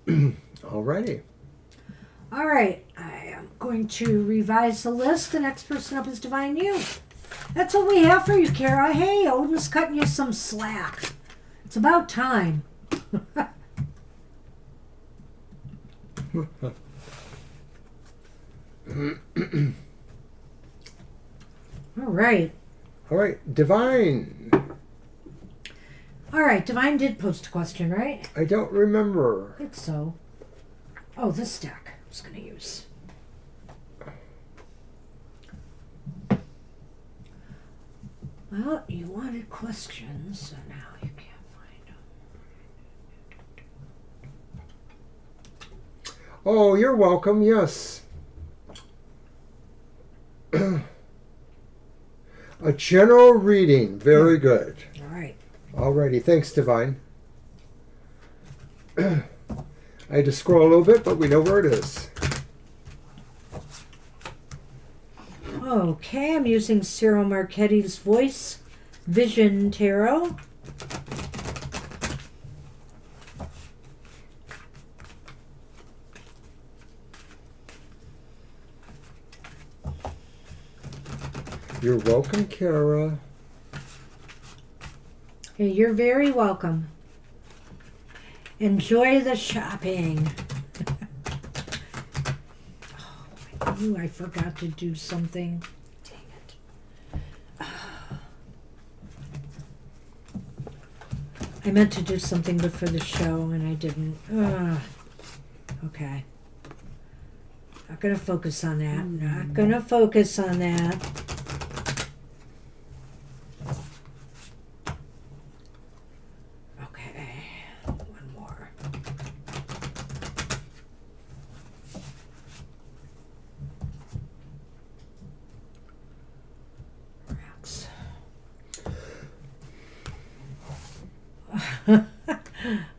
Alrighty. All right. I am going to revise the list. The next person up is Divine You. That's what we have for you, Kara. Hey, Odin's cutting you some slack. It's about time. All right. All right, Divine. All right, Divine did post a question, right? I don't remember. I think so. Oh, this deck I was going to use. Well, you wanted questions, so now you can't find them. Oh, you're welcome, yes. A general reading. Very good. All right. Alrighty, thanks, Divine. I had to scroll a little bit, but we know where it is. Okay, I'm using Cyril Marchetti's Voice Vision Tarot. You're welcome, Kara. Hey, you're very welcome. Enjoy the shopping. Oh, I knew I forgot to do something. Dang it. I meant to do something good for the show and I didn't. Okay. Not gonna focus on that. Not gonna focus on that. Okay. One more. Perhaps.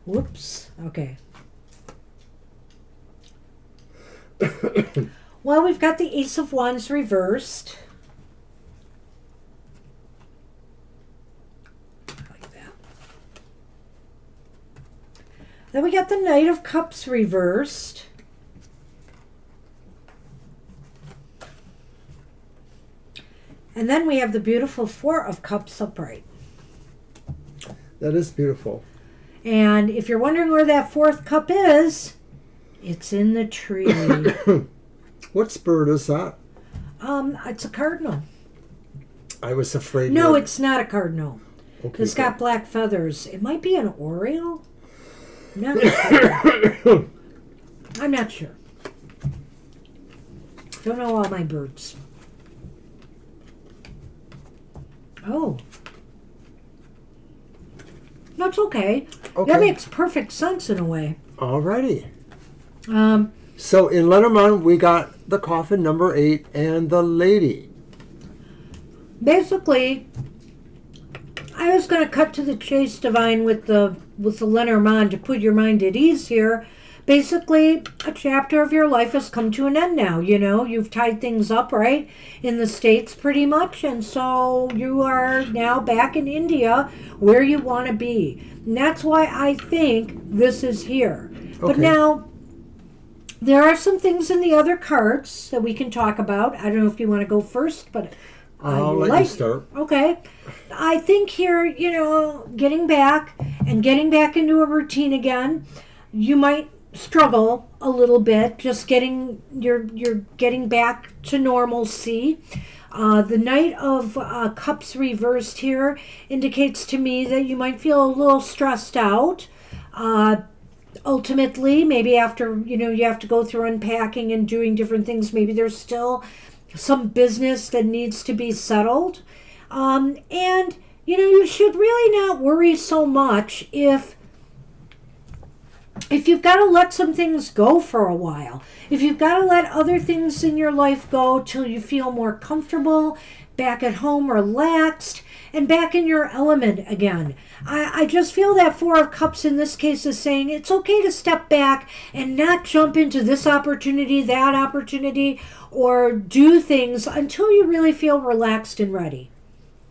Whoops. Okay. Well, we've got the Ace of Wands reversed. Like that. Then we got the Knight of Cups reversed. And then we have the beautiful Four of Cups upright. That is beautiful. And if you're wondering where that fourth cup is, it's in the tree. What bird is that? It's a cardinal. I was afraid. No, it's not a cardinal. Okay, It's got black feathers. It might be an oriole. Not sure. I'm not sure. Don't know all my birds. Oh. That's okay. Okay. That makes perfect sense in a way. Alrighty. Um, So in Lenormand, we got the coffin number 8 and the lady. Basically, I was going to cut to the chase, Divine, with the Lenormand to put your mind at ease here. basically a chapter of your life has come to an end now. You've tied things up, right, in the States pretty much, and so you are now back in India where you want to be. And that's why I think this is here. But now, there are some things in the other cards that we can talk about. I don't know if you want to go first, but I'll let you start. Okay. I think here, getting back into a routine again, you might struggle a little bit just you're getting back to normalcy. The Knight of Cups reversed here indicates to me that you might feel a little stressed out. Ultimately, maybe after, you have to go through unpacking and doing different things, maybe there's still some business that needs to be settled. And, you should really not worry so much if you've got to let some things go for a while. If you've got to let other things in your life go till you feel more comfortable, back at home, relaxed, and back in your element again. I just feel that Four of Cups in this case is saying it's okay to step back and not jump into this opportunity, that opportunity, or do things until you really feel relaxed and ready.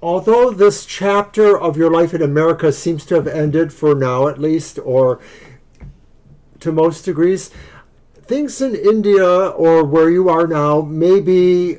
Although this chapter of your life in America seems to have ended for now at least, or to most degrees, things in India or where you are now may be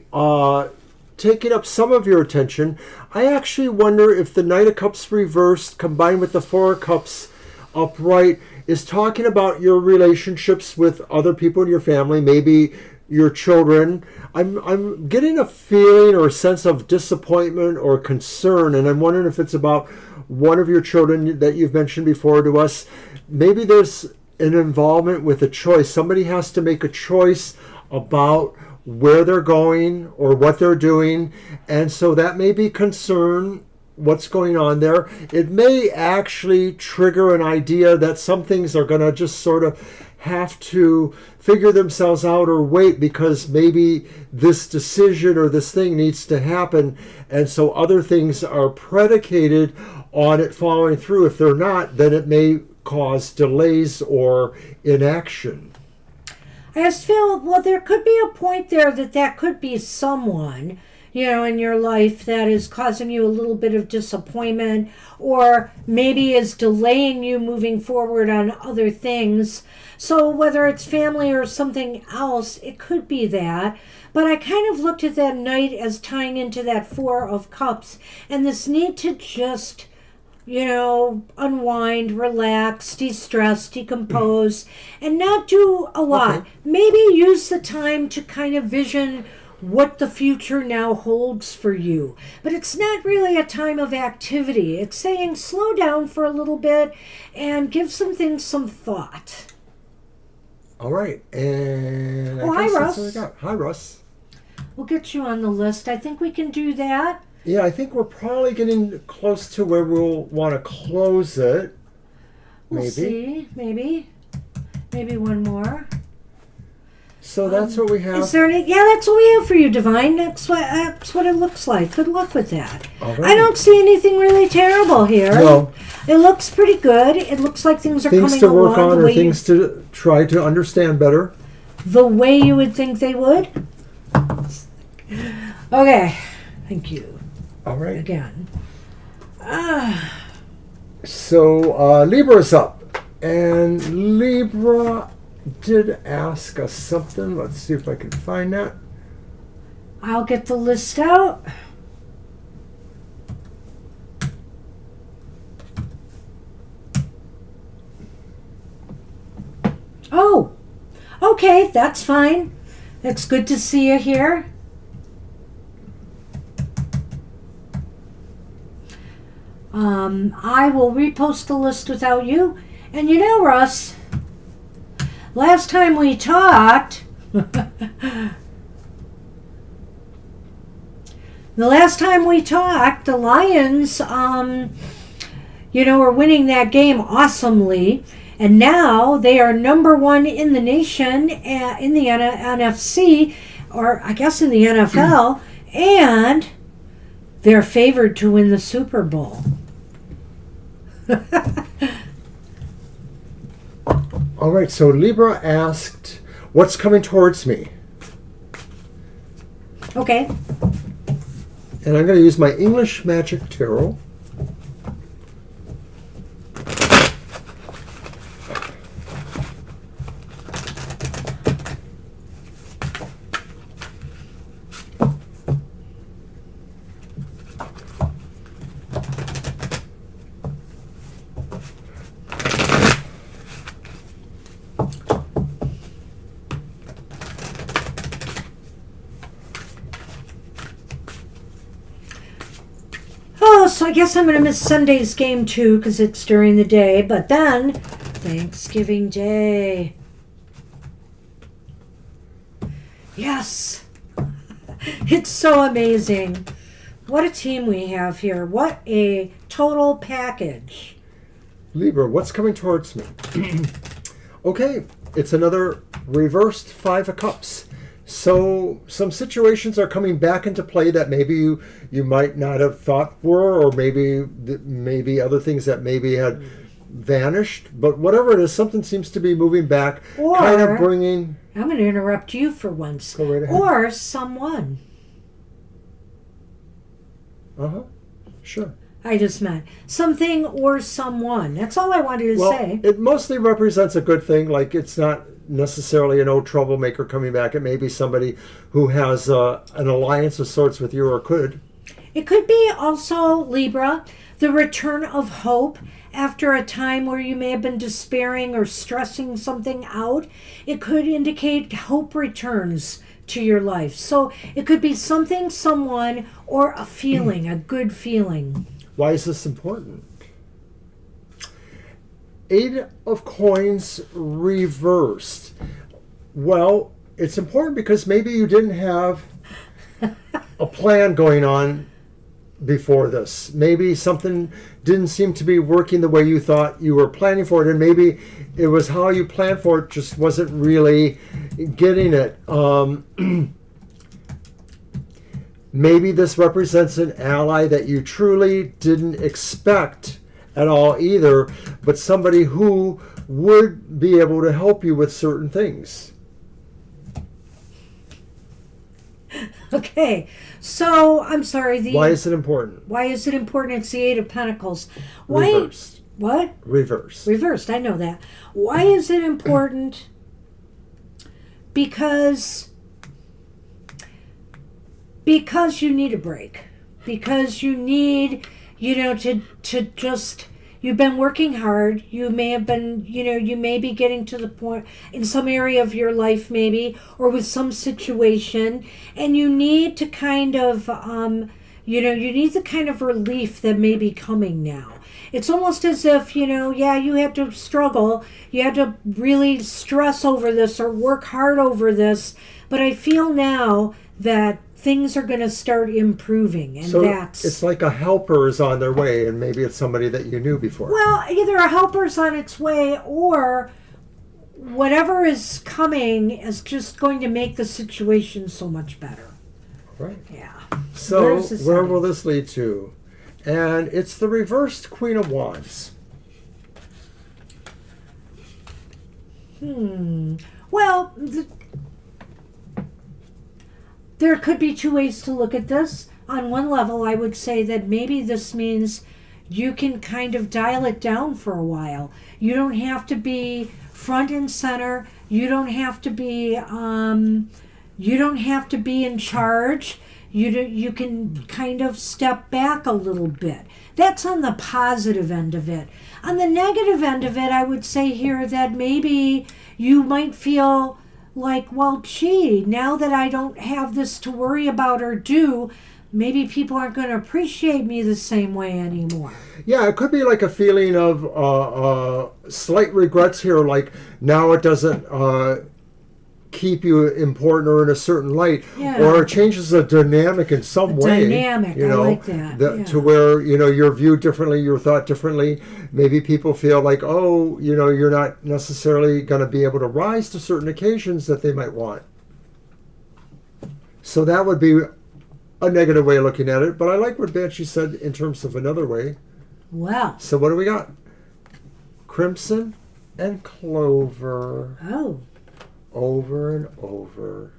taking up some of your attention. I actually wonder if the Knight of Cups reversed combined with the Four of Cups upright is talking about your relationships with other people in your family, maybe your children. I'm getting a feeling or a sense of disappointment or concern, and I'm wondering if it's about one of your children that you've mentioned before to us. Maybe there's an involvement with a choice. Somebody has to make a choice about where they're going or what they're doing, and so that may be concern what's going on there. It may actually trigger an idea that some things are going to just sort of have to figure themselves out or wait because maybe this decision or this thing needs to happen, and so other things are predicated on it following through. If they're not, then it may cause delays or inaction. I just feel, well, there could be a point there that could be someone, in your life that is causing you a little bit of disappointment or maybe is delaying you moving forward on other things. So whether it's family or something else, it could be that. But I kind of looked at that Knight as tying into that Four of Cups and this need to just unwind, relax, de-stress, decompose, and not do a lot. Okay. Maybe use the time to kind of vision what the future now holds for you. But it's not really a time of activity. It's saying slow down for a little bit and give some things some thought. All right. And hi, Russ. Hi, Russ. We'll get you on the list. I think we can do that. Yeah, I think we're probably getting close to where we'll want to close it. We'll see. Maybe one more. So that's what we have. Is there any? Yeah, that's what we have for you, Divine. That's what it looks like. Good luck with that. All right. I don't see anything really terrible here. No. It looks pretty good. It looks like things are coming along. Things to work on or things to try to understand better. The way you would think they would. Okay. Thank you. All right. Again. So Libra's up. And Libra did ask us something. Let's see if I can find that. I'll get the list out. Oh, okay, that's fine. It's good to see you here. I will repost the list without you. And Russ, last time we talked, the Lions, were winning that game awesomely. And now they are number one in the nation, in the NFC, or I guess in the NFL, and they're favored to win the Super Bowl. All right, so Libra asked, what's coming towards me? Okay. And I'm going to use my English Magic Tarot. So I guess I'm going to miss Sunday's game too because it's during the day. But then, Thanksgiving Day. Yes. It's so amazing. What a team we have here. What a total package. Libra, what's coming towards me? Okay, it's another reversed Five of Cups. So some situations are coming back into play that maybe you might not have thought were, or maybe other things that maybe had vanished. But whatever it is, something seems to be moving back, Or, kind of bringing... I'm going to interrupt you for once. Go right ahead. Or someone. Uh-huh, sure. I just meant something or someone. That's all I wanted to say. It mostly represents a good thing. Like, it's not necessarily an old troublemaker coming back. It may be somebody who has an alliance of sorts with you, or could. It could be also, Libra, the return of hope after a time where you may have been despairing or stressing something out. It could indicate hope returns to your life. So it could be something, someone, or a feeling, a good feeling. Why is this important? Eight of Coins reversed. Well, it's important because maybe you didn't have a plan going on before this. Maybe something didn't seem to be working the way you thought you were planning for it, and maybe it was how you planned for it just wasn't really getting it. Maybe this represents an ally that you truly didn't expect at all either, but somebody who would be able to help you with certain things. Okay, so I'm sorry. Why is it important? Why is it important? It's the Eight of Pentacles. Reversed. What? Reversed. Reversed, I know that. Why is it important? Because you need a break. Because you need, to just, you've been working hard. You may have been, you may be getting to the point in some area of your life maybe, or with some situation, and you need to kind of, you need the kind of relief that may be coming now. It's almost as if, you had to struggle. You had to really stress over this or work hard over this. But I feel now that things are going to start improving, and so that's... it's like a helper is on their way, and maybe it's somebody that you knew before. Well, either a helper's on its way, or whatever is coming is just going to make the situation so much better. Right. Yeah. So where will this lead to? And it's the reversed Queen of Wands. Well, there could be two ways to look at this. On one level, I would say that maybe this means you can kind of dial it down for a while. You don't have to be front and center. You don't have to be in charge. You can kind of step back a little bit. That's on the positive end of it. On the negative end of it, I would say here that maybe you might feel like, well, gee, now that I don't have this to worry about or do, maybe people aren't going to appreciate me the same way anymore. Yeah, it could be like a feeling of slight regrets here, like now it doesn't keep you important or in a certain light, or it changes the dynamic in some way. Dynamic, I like that. To where, you're viewed differently, you're thought differently. Maybe people feel like, oh, you're not necessarily going to be able to rise to certain occasions that they might want. So that would be a negative way of looking at it, but I like what Banshee said in terms of another way. Well. So what do we got? Crimson and clover. Oh. Over and over.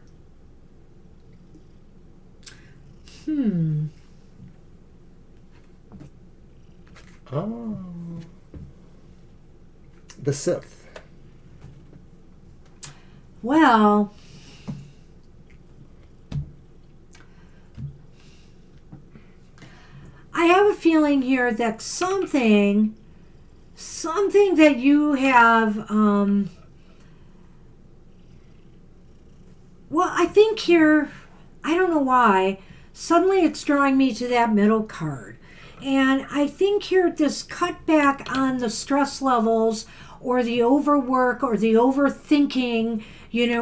Oh. The sixth. Well, I have a feeling here that something that you have, well, I think here, I don't know why, suddenly it's drawing me to that middle card. And I think here this cutback on the stress levels or the overwork or the overthinking,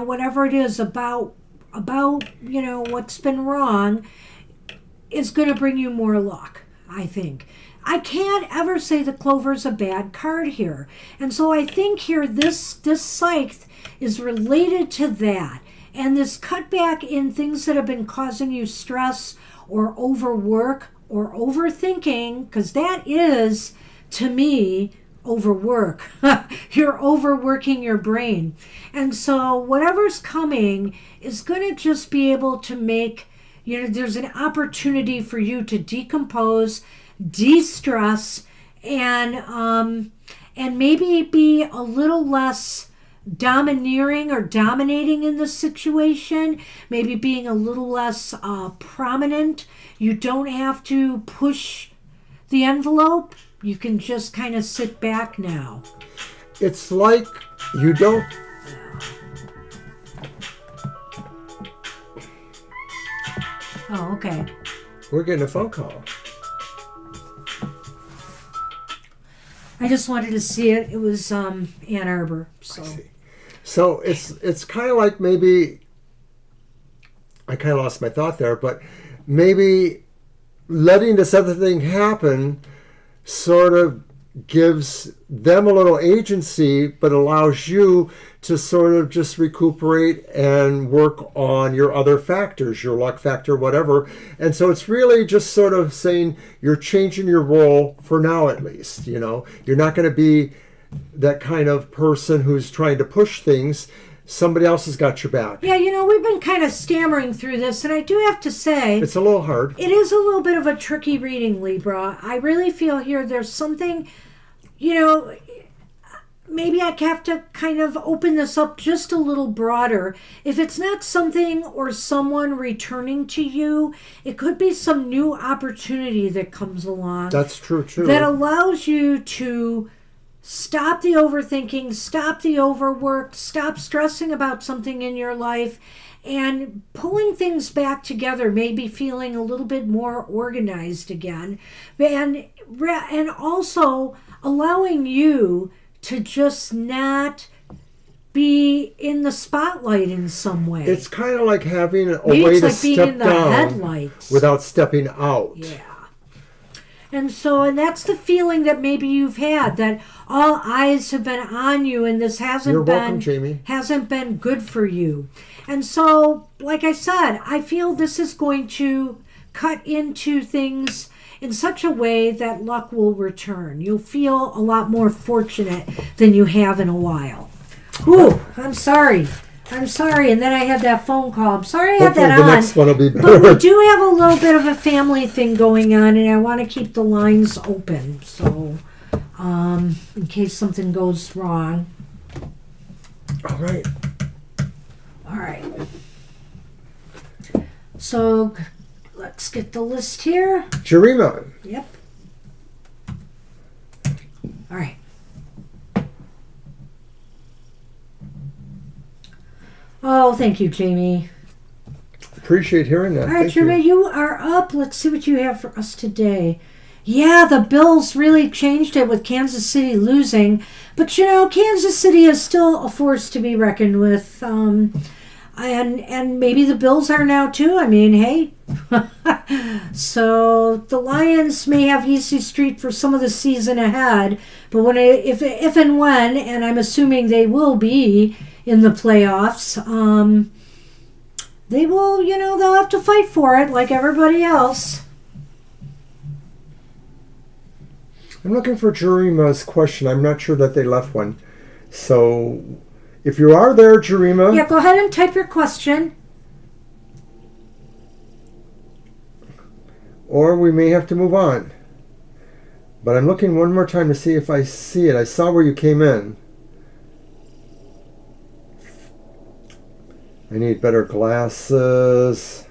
whatever it is about, what's been wrong is going to bring you more luck, I think. I can't ever say the clover's a bad card here. And so I think here this scythe is related to that. And this cutback in things that have been causing you stress or overwork or overthinking, because that is, to me, overwork. You're overworking your brain. And so whatever's coming is going to just be able to make, there's an opportunity for you to decompose, de-stress, and maybe be a little less domineering or dominating in the situation, maybe being a little less prominent. You don't have to push the envelope. You can just kind of sit back now. It's like you don't... Oh, okay. We're getting a phone call. I just wanted to see it. It was Ann Arbor. So it's kind of like maybe... I kind of lost my thought there, but maybe letting this other thing happen sort of gives them a little agency, but allows you to sort of just recuperate and work on your other factors, your luck factor, whatever. And so it's really just sort of saying you're changing your role for now, at least. You're not going to be that kind of person who's trying to push things. Somebody else has got your back. Yeah, we've been kind of stammering through this, and I do have to say... It's a little hard. It is a little bit of a tricky reading, Libra. I really feel here there's something, maybe I have to kind of open this up just a little broader. If it's not something or someone returning to you, it could be some new opportunity that comes along. That's true, too. That allows you to... stop the overthinking, stop the overwork, stop stressing about something in your life, and pulling things back together, maybe feeling a little bit more organized again. And also allowing you to just not be in the spotlight in some way. It's kind of like having a Maybe way it's to like being step in the down headlights. Without stepping out. Yeah. And that's the feeling that maybe you've had, that all eyes have been on you, and this You're welcome, Jamie. hasn't been good for you. And so, like I said, I feel this is going to cut into things in such a way that luck will return. You'll feel a lot more fortunate than you have in a while. Ooh, I'm sorry. And then I had that phone call. I'm sorry I had that on. The next one will be better. But we do have a little bit of a family thing going on, and I want to keep the lines open. So, in case something goes wrong. All right. So, let's get the list here. Jerima. Yep. All right. Oh, thank you, Jamie. Appreciate hearing that. All right, Jerima, you are up. Let's see what you have for us today. Yeah, the Bills really changed it with Kansas City losing. But, Kansas City is still a force to be reckoned with. And maybe the Bills are now, too. I mean, hey. So the Lions may have easy street for some of the season ahead. But if and when, and I'm assuming they will be in the playoffs, they will, they'll have to fight for it like everybody else. I'm looking for Jerima's question. I'm not sure that they left one. So if you are there, Jarima. Yeah, go ahead and type your question. Or we may have to move on. But I'm looking one more time to see if I see it. I saw where you came in. I need better glasses.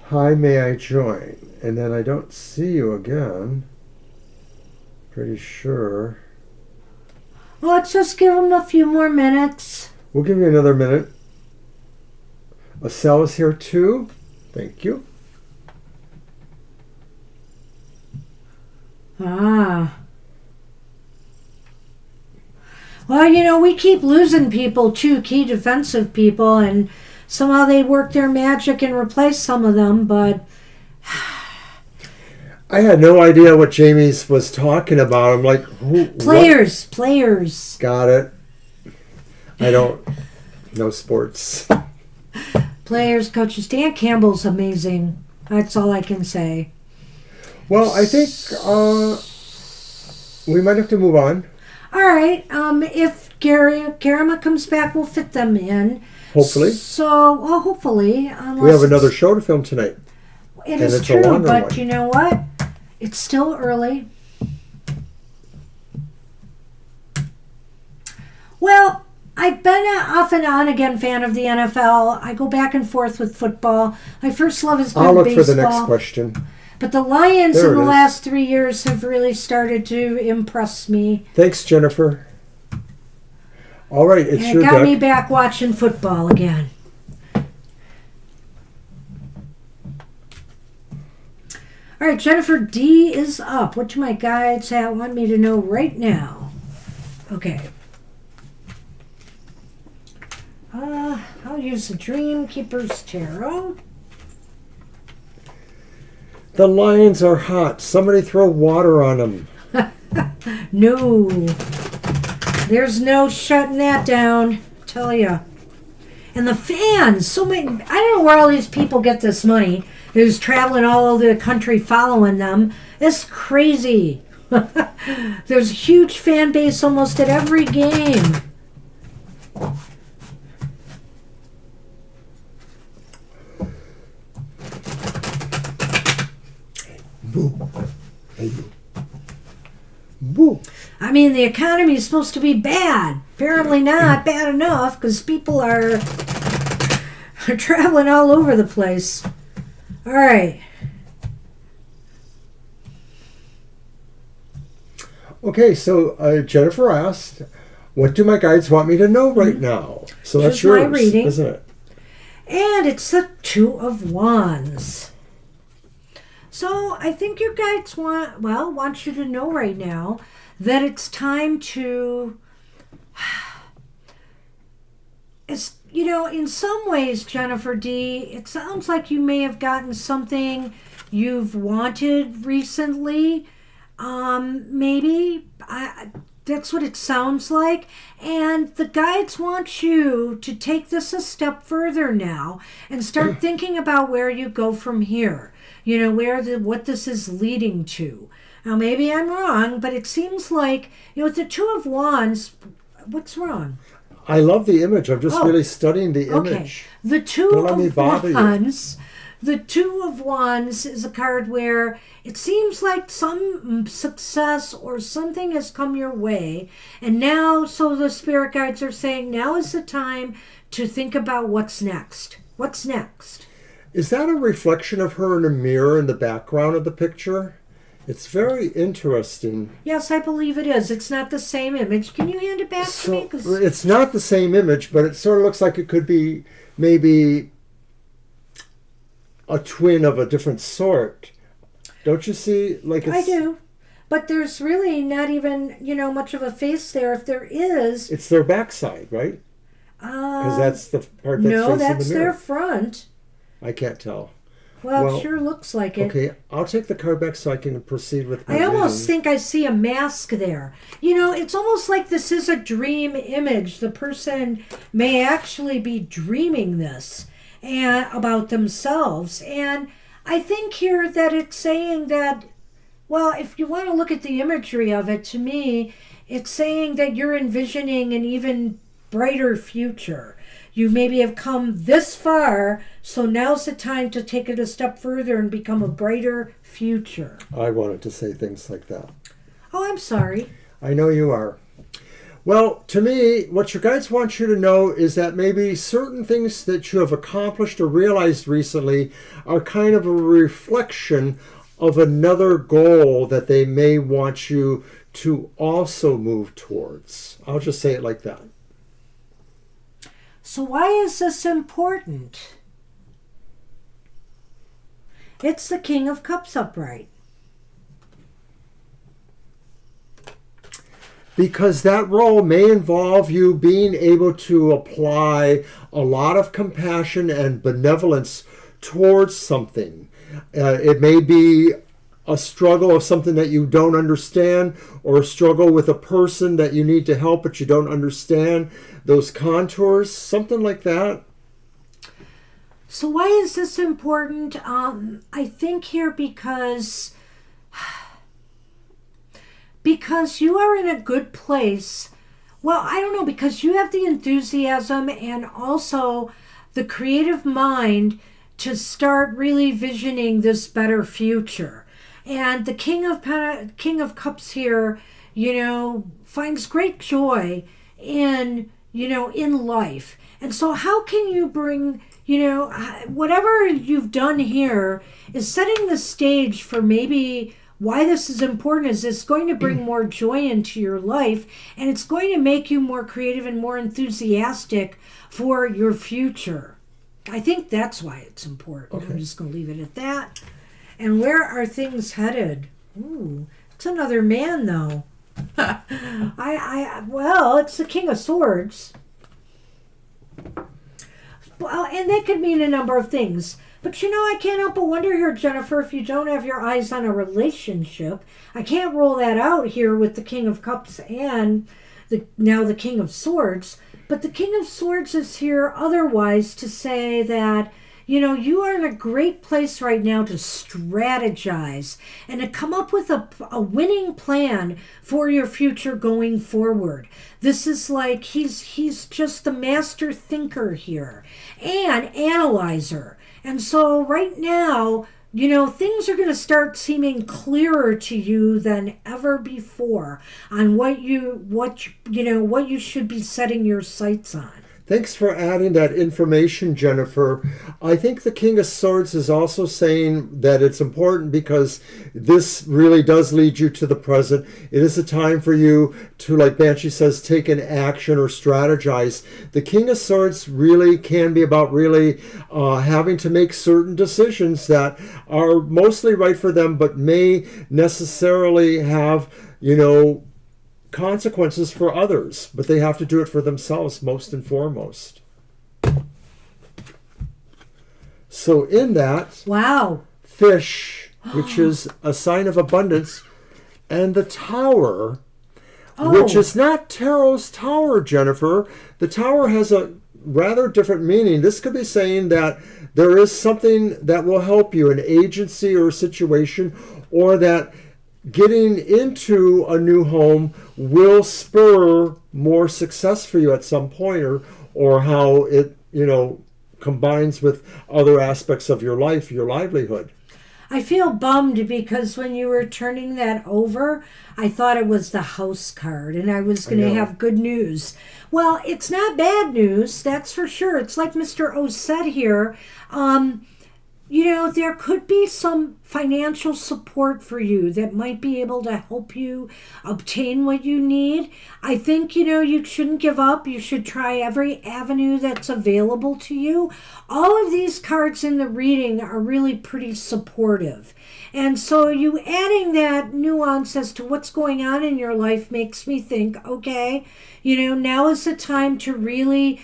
Hi, may I join? And then I don't see you again. Pretty sure. Well, let's just give them a few more minutes. We'll give you another minute. Estelle is here too. Thank you. Ah. Well, you know, we keep losing people too, key defensive people, and somehow they work their magic and replace some of them, but... I had no idea what Jamie's was talking about. I'm like, who? Players. Got it. I don't know sports. Players, coaches. Dan Campbell's amazing. That's all I can say. Well, I think we might have to move on. All right. If Garima comes back, we'll fit them in. Hopefully. So, well, hopefully. We have another show to film tonight. It is true, but you know what? It's still early. Well, I've been an off and on again fan of the NFL. I go back and forth with football. My first love has been I'll look baseball. for the next question. But the Lions There in the it is. last 3 years have really started to impress me. Thanks, Jennifer. All right, it's And your it got deck. me back watching football again. All right, Jennifer D is up. What do my guides want me to know right now? Okay. I'll use the Dream Keeper's Tarot. The lions are hot. Somebody throw water on them. No. There's no shutting that down. Tell ya. And the fans, so many. I don't know where all these people get this money. Who's traveling all over the country following them. It's crazy. There's a huge fan base almost at every game. Boo. Hey, you. Boo. I mean, the economy is supposed to be bad. Apparently not bad enough because people are traveling all over the place. All right. Okay, so Jennifer asked, what do my guides want me to know right now? So that's Here's my yours, reading. isn't it? And it's the Two of Wands. So I think your guides want you to know right now that it's time to, it's, you know, in some ways, Jennifer D, it sounds like you may have gotten something you've wanted recently. Maybe. That's what it sounds like. And the guides want you to take this a step further now and start thinking about where you go from here. You know, what this is leading to. Now, maybe I'm wrong, but it seems like, you know, with the Two of Wands, what's wrong? I love the image. I'm just really studying the Okay. image. The Two Don't let me of bother you. Wands. The Two of Wands is a card where it seems like some success or something has come your way. And now, so the spirit guides are saying, now is the time to think about what's next. What's next? Is that a reflection of her in a mirror in the background of the picture? It's very interesting. Yes, I believe it is. It's not the same image. Can you hand it back to me? 'Cause It's not the same image, but it sort of looks like it could be maybe a twin of a different sort. Don't you see? Like I do. But there's really not even, you know, much of a face there. If there is... It's their backside, right? Because that's the part that's no, facing that's the mirror. their front. I can't tell. Well, it sure looks like it. Okay, I'll take the card back so I can proceed with my I almost reading. think I see a mask there. You know, it's almost like this is a dream image. The person may actually be dreaming this and about themselves. And I think here that it's saying that, Well, if you want to look at the imagery of it, to me, it's saying that you're envisioning an even brighter future. You maybe have come this far, so now's the time to take it a step further and become a brighter future. I wanted to say things like that. Oh, I'm sorry. I know you are. Well, to me, what your guides want you to know is that maybe certain things that you have accomplished or realized recently are kind of a reflection of another goal that they may want you to also move towards. I'll just say it like that. So why is this important? It's the King of Cups upright. Because that role may involve you being able to apply a lot of compassion and benevolence towards something. It may be a struggle of something that you don't understand, or a struggle with a person that you need to help but you don't understand those contours, something like that. So why is this important? I think here because you are in a good place. Well, I don't know, because you have the enthusiasm and also the creative mind to start really visioning this better future. And the King of Cups here, finds great joy in life. And so how can you bring, whatever you've done here is setting the stage for maybe why this is important. Is it's going to bring more joy into your life, and it's going to make you more creative and more enthusiastic for your future. I think that's why it's important. Okay. I'm just going to leave it at that. And where are things headed? Ooh, it's another man, though. Well, it's the King of Swords. Well, and that could mean a number of things. But I can't help but wonder here, Jennifer, if you don't have your eyes on a relationship. I can't roll that out here with the King of Cups and now the King of Swords. But the King of Swords is here otherwise to say that, you are in a great place right now to strategize and to come up with a winning plan for your future going forward. This is like he's just the master thinker here and analyzer. And so right now, things are going to start seeming clearer to you than ever before on what you should be setting your sights on. Thanks for adding that information, Jennifer. I think the King of Swords is also saying that it's important because this really does lead you to the present. It is a time for you to, like Banshee says, take an action or strategize. The King of Swords really can be about really having to make certain decisions that are mostly right for them, but may necessarily have, consequences for others, but they have to do it for themselves most and foremost. So in that, wow, fish, which is a sign of abundance, and the tower, which is not Tarot's tower, Jennifer. The tower has a rather different meaning. This could be saying that there is something that will help you, an agency or a situation, or that getting into a new home will spur more success for you at some point, or how it, combines with other aspects of your life, your livelihood. I feel bummed because when you were turning that over, I thought it was the house card and I was going to have good news. Well, it's not bad news, that's for sure. It's like Mr. O said here. There could be some financial support for you that might be able to help you obtain what you need. I think, you shouldn't give up. You should try every avenue that's available to you. All of these cards in the reading are really pretty supportive. And so you adding that nuance as to what's going on in your life makes me think, okay, now is the time to really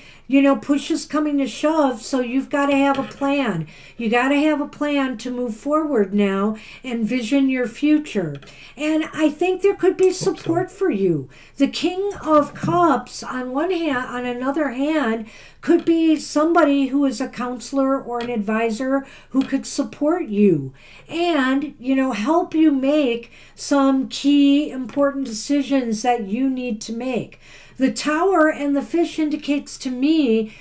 push is coming to shove, so you've got to have a plan. You got to have a plan to move forward now and vision your future. And I think there could be support for you. The King of Cups on one hand, on another hand, could be somebody who is a counselor or an advisor who could support you and, help you make some key important decisions that you need to make. The Tower and the Fish indicates to me,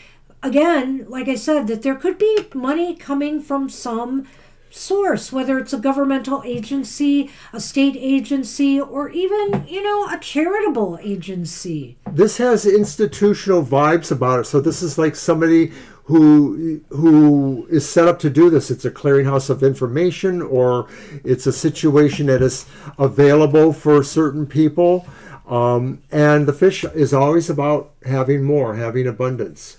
again, like I said, that there could be money coming from some source, whether it's a governmental agency, a state agency, or even, a charitable agency. This has institutional vibes about it. So this is like somebody who is set up to do this. It's a clearinghouse of information, or it's a situation that is available for certain people. And the fish is always about having more, having abundance.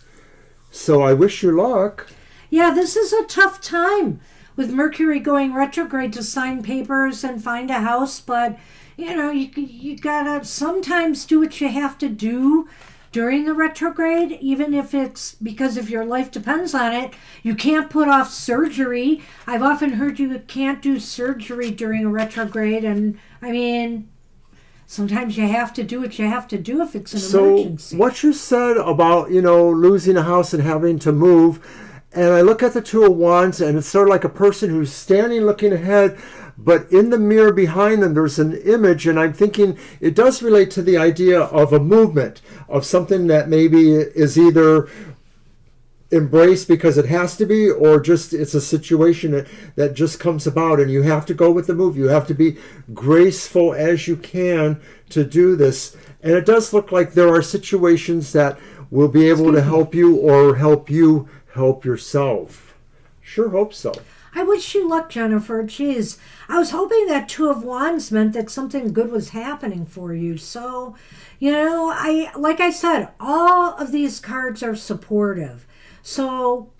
So I wish you luck. Yeah, this is a tough time with Mercury going retrograde to sign papers and find a house. But, you gotta sometimes do what you have to do during the retrograde, even if it's because if your life depends on it. You can't put off surgery. I've often heard you can't do surgery during a retrograde. And, sometimes you have to do what you have to do if it's an emergency. So what you said about, losing a house and having to move, and I look at the Two of Wands, and it's sort of like a person who's standing looking ahead, but in the mirror behind them there's an image, and I'm thinking it does relate to the idea of a movement, of something that maybe is either embraced because it has to be, or just it's a situation that just comes about and you have to go with the move. You have to be graceful as you can to do this. And it does look like there are situations that will be able to help you, or help you help yourself. Sure hope so. I wish you luck, Jennifer. Jeez, I was hoping that Two of Wands meant that something good was happening for you. So, like I said, all of these cards are supportive. So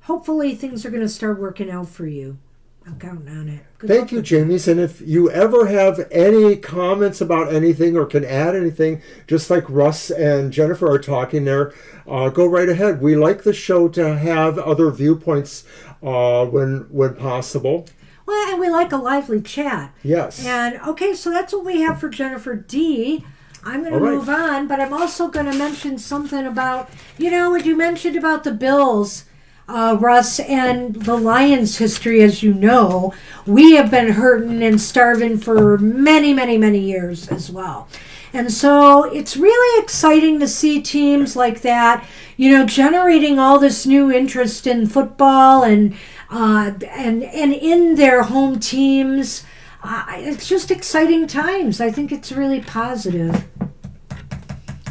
hopefully things are going to start working out for you. I'm counting on it. Thank you, Jamies. And if you ever have any comments about anything or can add anything, just like Russ and Jennifer are talking there, go right ahead. We like the show to have other viewpoints when possible. Well, and we like a lively chat. Yes. And okay, so that's what we have for Jennifer D. I'm going to move on, but I'm also going to mention something about, what you mentioned about the Bills, Russ, and the Lions history. As you know, we have been hurting and starving for many, many, many years as well. And so it's really exciting to see teams like that, generating all this new interest in football and in their home teams. It's just exciting times. I think it's really positive.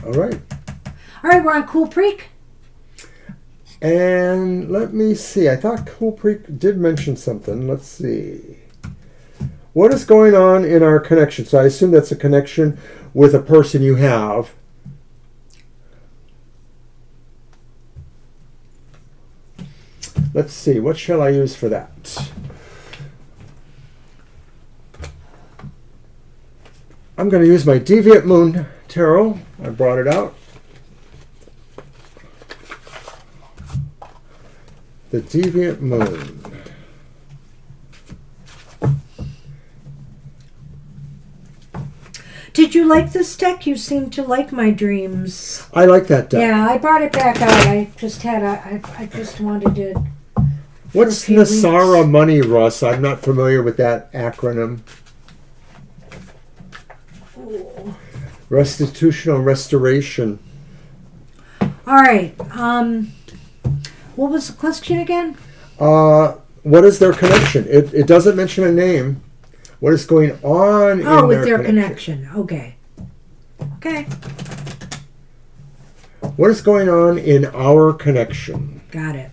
All right, we're on Cool Creek. And let me see. I thought Cool Creek did mention something. Let's see. What is going on in our connection? So I assume that's a connection with a person you have. Let's see. What shall I use for that? I'm going to use my Deviant Moon Tarot. I brought it out. The Deviant Moon. Did you like this deck? You seem to like my dreams. I like that deck. Yeah, I brought it back out. I just wanted it. What's Nasara Money, Russ? I'm not familiar with that acronym. Ooh. Restitutional restoration. All right. What was the question again? What is their connection? It doesn't mention a name. What is going on in with their connection? Okay. Okay. What is going on in our connection? Got it.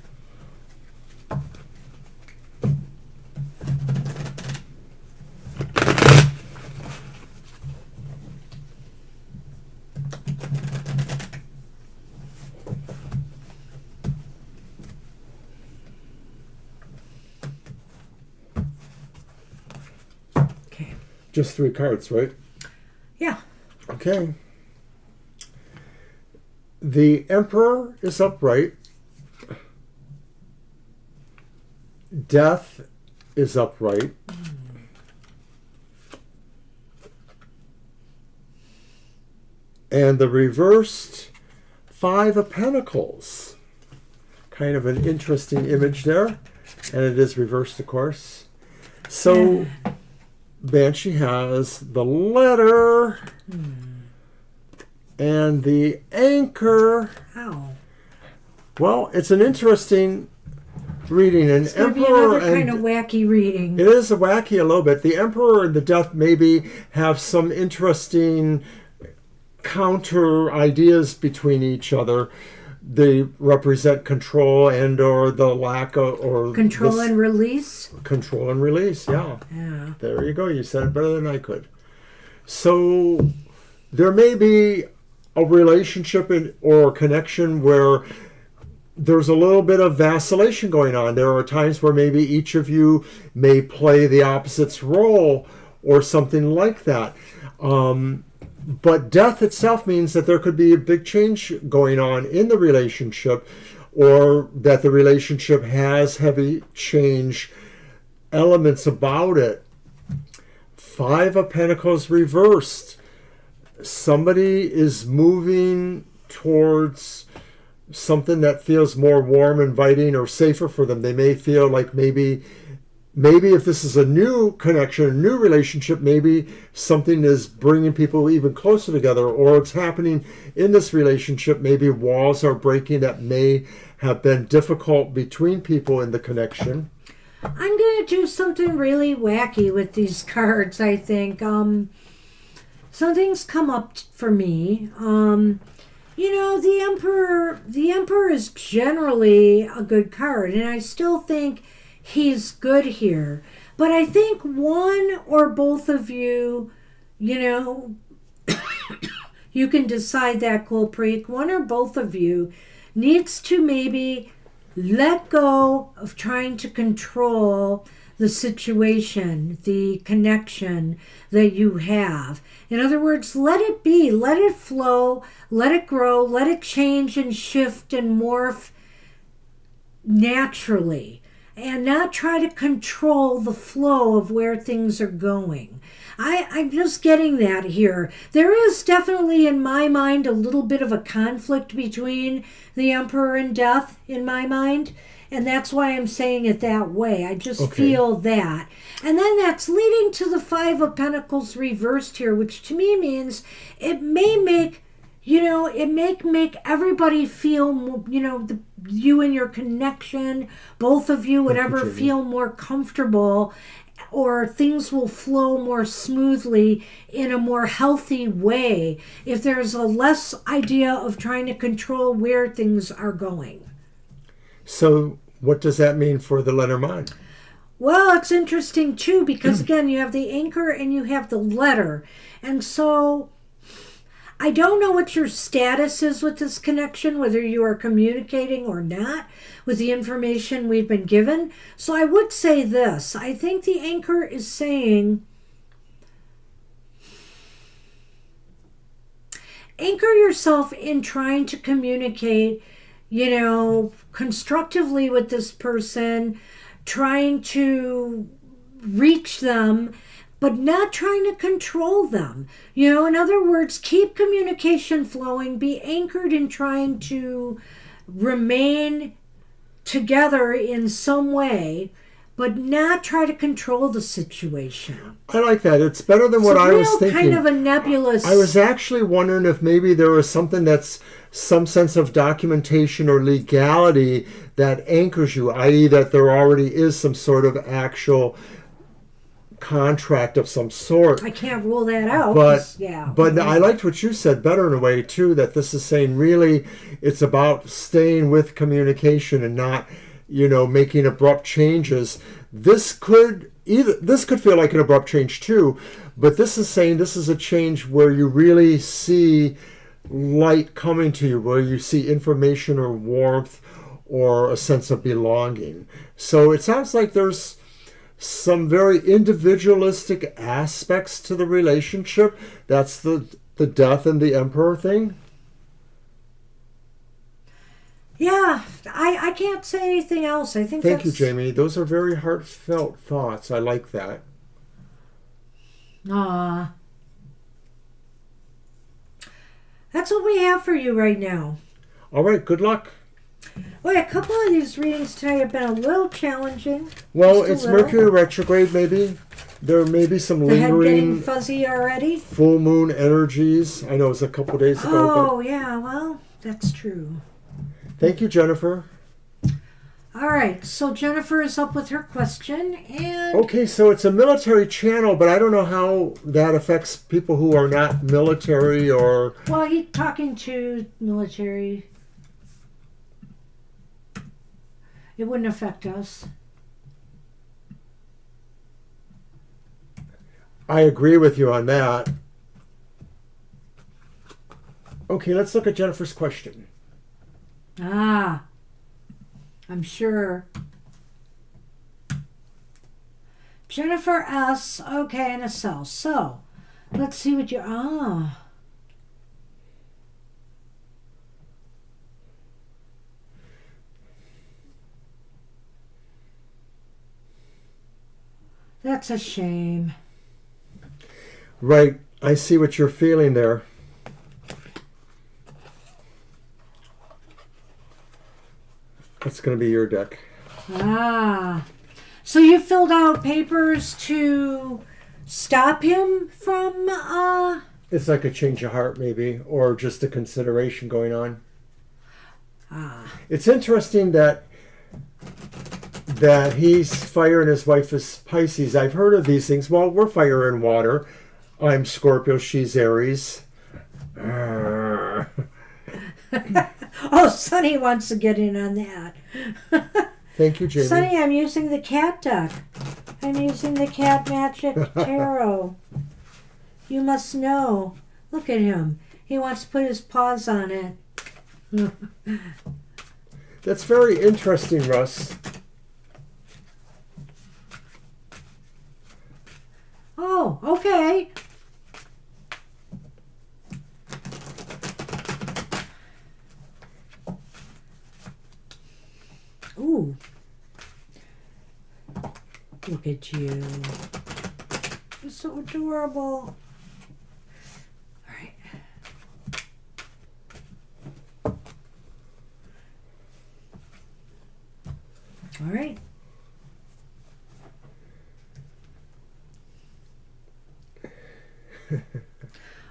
Just 3 cards, right? Yeah. Okay. The Emperor is upright. Death is upright. And the reversed Five of Pentacles. Kind of an interesting image there. And it is reversed, of course. So Banshee has the letter and the anchor. Ow. Well, it's an interesting reading. An It's going to be Emperor another kind of wacky reading. it is a wacky a little bit. The Emperor and the Death maybe have some interesting counter ideas between each other. They represent control and or the lack of or Control and release. control and release. Yeah. There you go. You said it better than I could. So there may be a relationship or a connection where there's a little bit of vacillation going on. There are times where maybe each of you may play the opposite's role or something like that. But death itself means that there could be a big change going on in the relationship, or that the relationship has heavy change elements about it. Five of Pentacles reversed. Somebody is moving towards something that feels more warm, inviting, or safer for them. They may feel like maybe if this is a new connection, a new relationship, maybe something is bringing people even closer together, or it's happening in this relationship. Maybe walls are breaking that may have been difficult between people in the connection. I'm going to do something really wacky with these cards, I think. Something's come up for me. You know, the Emperor is generally a good card, and I still think he's good here. But I think one or both of you, you know, you can decide that, Kulpreek. One or both of you needs to maybe let go of trying to control the situation, the connection that you have. In other words, let it be, let it flow, let it grow, let it change and shift and morph naturally, and not try to control the flow of where things are going. I'm just getting that here. There is definitely, in my mind, a little bit of a conflict between the Emperor and Death, in my mind. And that's why I'm saying it that way. I just feel that. And then that's leading to the Five of Pentacles reversed here, which to me means it may make, you know, it may make everybody feel, you know, you and your connection, both of you, whatever, feel more comfortable, or things will flow more smoothly in a more healthy way if there's a less idea of trying to control where things are going. So what does that mean for the Lenormand? Well, it's interesting too, because again, you have the anchor and you have the letter. And so I don't know what your status is with this connection, whether you are communicating or not with the information we've been given. So I would say this. I think the anchor is saying, anchor yourself in trying to communicate, you know, constructively with this person, trying to reach them, but not trying to control them. You know, in other words, keep communication flowing, be anchored in trying to remain together in some way, but not try to control the situation. I like that. It's better than what I was thinking. Kind of a nebulous. I was actually wondering if maybe there was something that's some sense of documentation or legality that anchors you, i.e. that there already is some sort of actual contract of some sort. I can't rule that out. But I liked what you said better in a way too, that this is saying really it's about staying with communication and not, you know, making abrupt changes. This could feel like an abrupt change too, but this is saying this is a change where you really see light coming to you, where you see information or warmth or a sense of belonging. So it sounds like there's some very individualistic aspects to the relationship. That's the Death and the Emperor thing. Yeah, I can't say anything else. I think Thank you, that's... Jamie. Those are very heartfelt thoughts. I like that. Aw. That's what we have for you right now. All right, good luck. Well, a couple of these readings tonight have been a little challenging. Well, Just a it's little. Mercury retrograde, maybe. There may be some The head getting lingering fuzzy already. full moon energies. I know it was a couple days ago. Oh, yeah, well, that's true. But thank you, Jennifer. All right, so Jennifer is up with her question, and Okay, so it's a military channel, but I don't know how that affects people who are not military or... well, he's talking to military. It wouldn't affect us. I agree with you on that. Okay, let's look at Jennifer's question. Ah, I'm sure. Jennifer S. Okay, and a cell. So, let's see what you... Ah. That's a shame. Right, I see what you're feeling there. That's going to be your deck. Ah. So you filled out papers to stop him from, It's like a change of heart, maybe, or just a consideration going on. It's interesting that he's fire and his wife is Pisces. I've heard of these things. Well, we're fire and water. I'm Scorpio, she's Aries. Oh, Sonny wants to get in on that. Thank you, Jamie. Sonny, I'm using the cat deck. I'm using the Cat Magic Tarot. You must know. Look at him. He wants to put his paws on it. That's very interesting, Russ. Oh, okay. Ooh. Look at you. You're so adorable. All right. All right.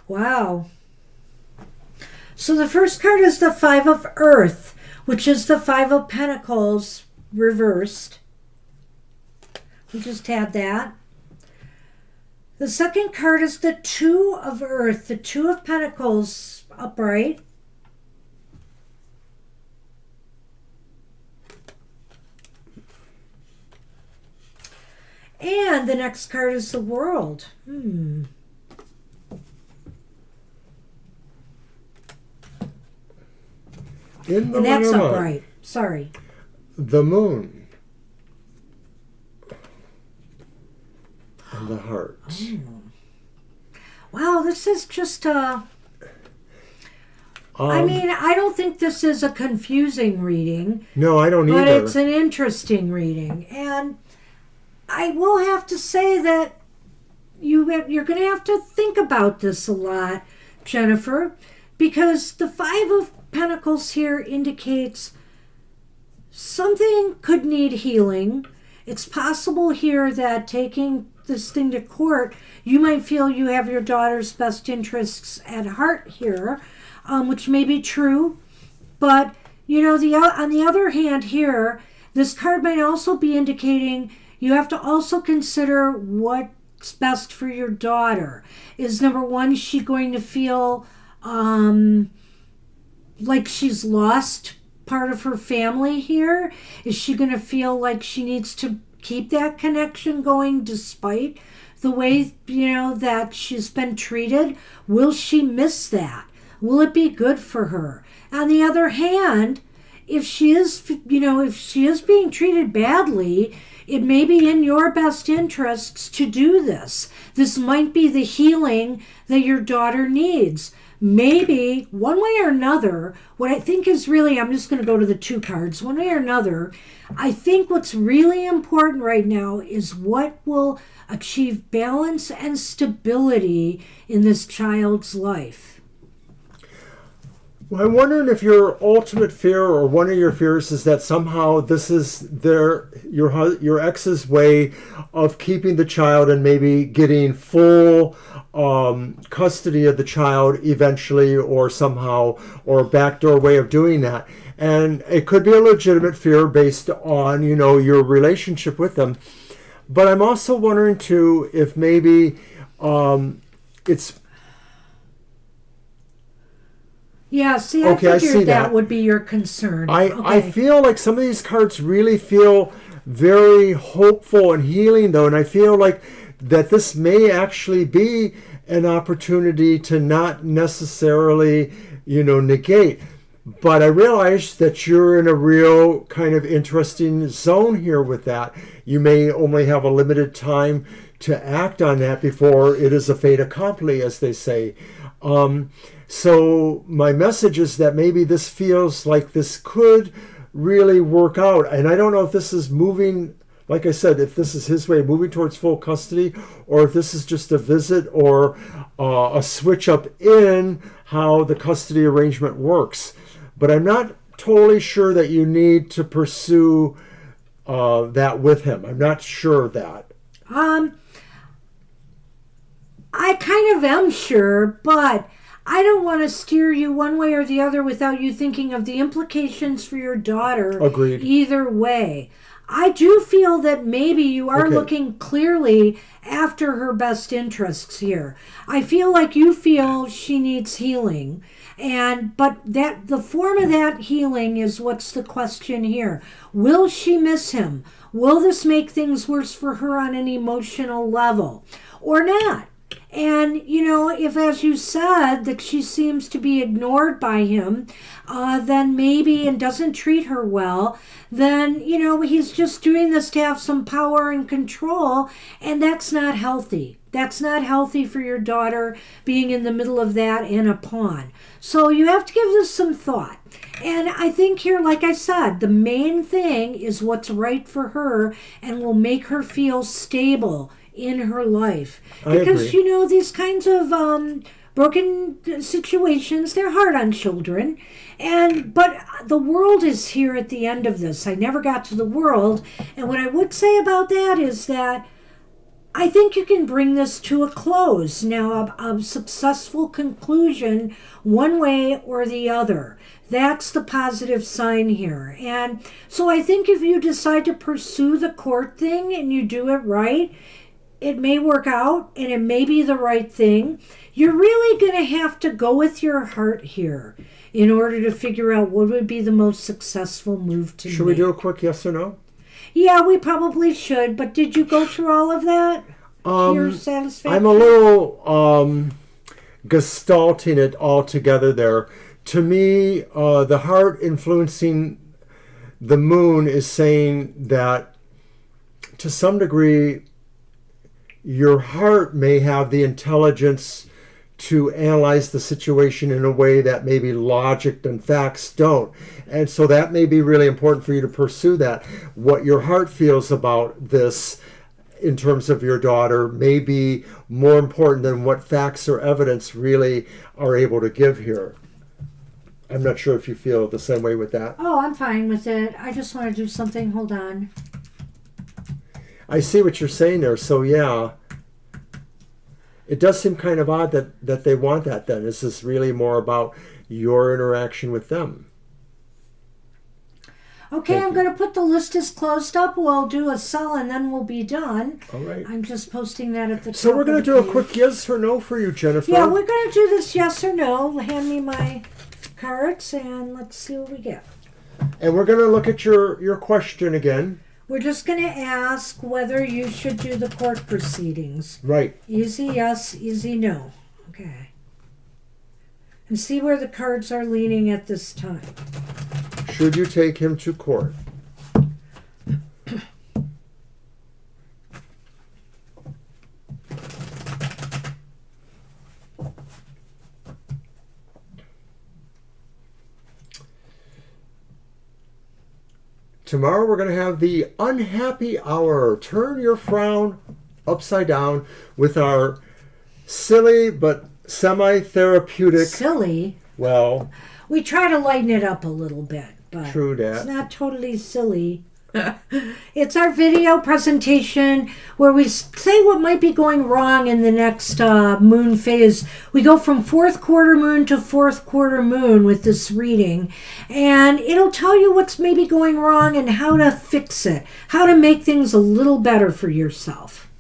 Wow. So the first card is the Five of Earth, which is the Five of Pentacles reversed. We just had that. The second card is the Two of Earth, the Two of Pentacles upright. And the next card is the World. In the And that's Lenormand, upright. Sorry. the moon and the heart. Wow, this is just I Um, mean, I don't think this is a confusing reading, no, I don't but either. it's an interesting reading. And I will have to say that you're going to have to think about this a lot, Jennifer, because the Five of Pentacles here indicates something could need healing. It's possible here that taking this thing to court, you might feel you have your daughter's best interests at heart here, which may be true. But, you know, on the other hand here, this card might also be indicating you have to also consider what's best for your daughter. Is number one, is she going to feel like she's lost part of her family here? Is she going to feel like she needs to keep that connection going despite the way, you know, that she's been treated? Will she miss that? Will it be good for her? On the other hand, if she is, you know, if she is being treated badly, it may be in your best interests to do this. This might be the healing that your daughter needs. maybe one way or another, what I think is really, I'm just going to go to the 2 cards, one way or another, I think what's really important right now is what will achieve balance and stability in this child's life. Well, I'm wondering if your ultimate fear or one of your fears is that somehow this is your ex's way of keeping the child and maybe getting full custody of the child eventually, or somehow, or a backdoor way of doing that. And it could be a legitimate fear based on, your relationship with them. But I'm also wondering too if maybe it's... Yeah, see, I figured that would be your concern. I feel like some of these cards really feel very hopeful and healing, though, and I feel like that this may actually be an opportunity to not necessarily, negate. But I realize that you're in a real kind of interesting zone here with that. You may only have a limited time to act on that before it is a fait accompli, as they say. So my message is that maybe this feels like this could really work out. And I don't know if this is moving, like I said, if this is his way of moving towards full custody, or if this is just a visit or a switch up in how the custody arrangement works. But I'm not totally sure that you need to pursue that with him. I'm not sure of that. I kind of am sure, but I don't want to steer you one way or the other without you thinking of the implications for your daughter. Agreed. Either way. I do feel that maybe you are looking clearly after her best interests here. I feel like you feel she needs healing, but that the form of that healing is what's the question here. Will she miss him? Will this make things worse for her on an emotional level or not? And, if, as you said, that she seems to be ignored by him, then maybe, and doesn't treat her well, then, he's just doing this to have some power and control, and that's not healthy. That's not healthy for your daughter being in the middle of that and a pawn. So you have to give this some thought. And I think here, like I said, the main thing is what's right for her and will make her feel stable in her life. Because, these kinds of broken situations, they're hard on children. But the world is here at the end of this. I never got to the world. And what I would say about that is that I think you can bring this to a close. Now, a successful conclusion one way or the other. That's the positive sign here. And so I think if you decide to pursue the court thing and you do it right, it may work out and it may be the right thing. You're really going to have to go with your heart here in order to figure out what would be the most successful move to make. Should we do a quick yes or no? Yeah, we probably should. But did you go through all of that to your satisfaction? I'm a little gestalting it all together there. To me, the heart influencing the moon is saying that to some degree, your heart may have the intelligence to analyze the situation in a way that maybe logic and facts don't. And so that may be really important for you to pursue that. What your heart feels about this in terms of your daughter may be more important than what facts or evidence really are able to give here. I'm not sure if you feel the same way with that. Oh, I'm fine with it. I just want to do something. Hold on. I see what you're saying there. So, yeah. It does seem kind of odd that they want that then. This is really more about your interaction with them. Okay, I'm going to put the list as closed up. We'll do a sell and then we'll be done. All right. I'm just posting that at the top. So we're going to do a quick yes or no for you, Jennifer. Yeah, we're going to do this yes or no. Hand me my cards and let's see what we get. And we're going to look at your question again. We're just going to ask whether you should do the court proceedings. Right. Easy yes, easy no. Okay. And see where the cards are leaning at this time. Should you take him to court? tomorrow we're going to have the unhappy hour. Turn your frown upside down with our silly but semi-therapeutic. Silly? Well, we try to lighten it up a little bit, but true that. It's not totally silly. It's our video presentation where we say what might be going wrong in the next moon phase. We go from fourth quarter moon to fourth quarter moon with this reading, and it'll tell you what's maybe going wrong and how to fix it, how to make things a little better for yourself.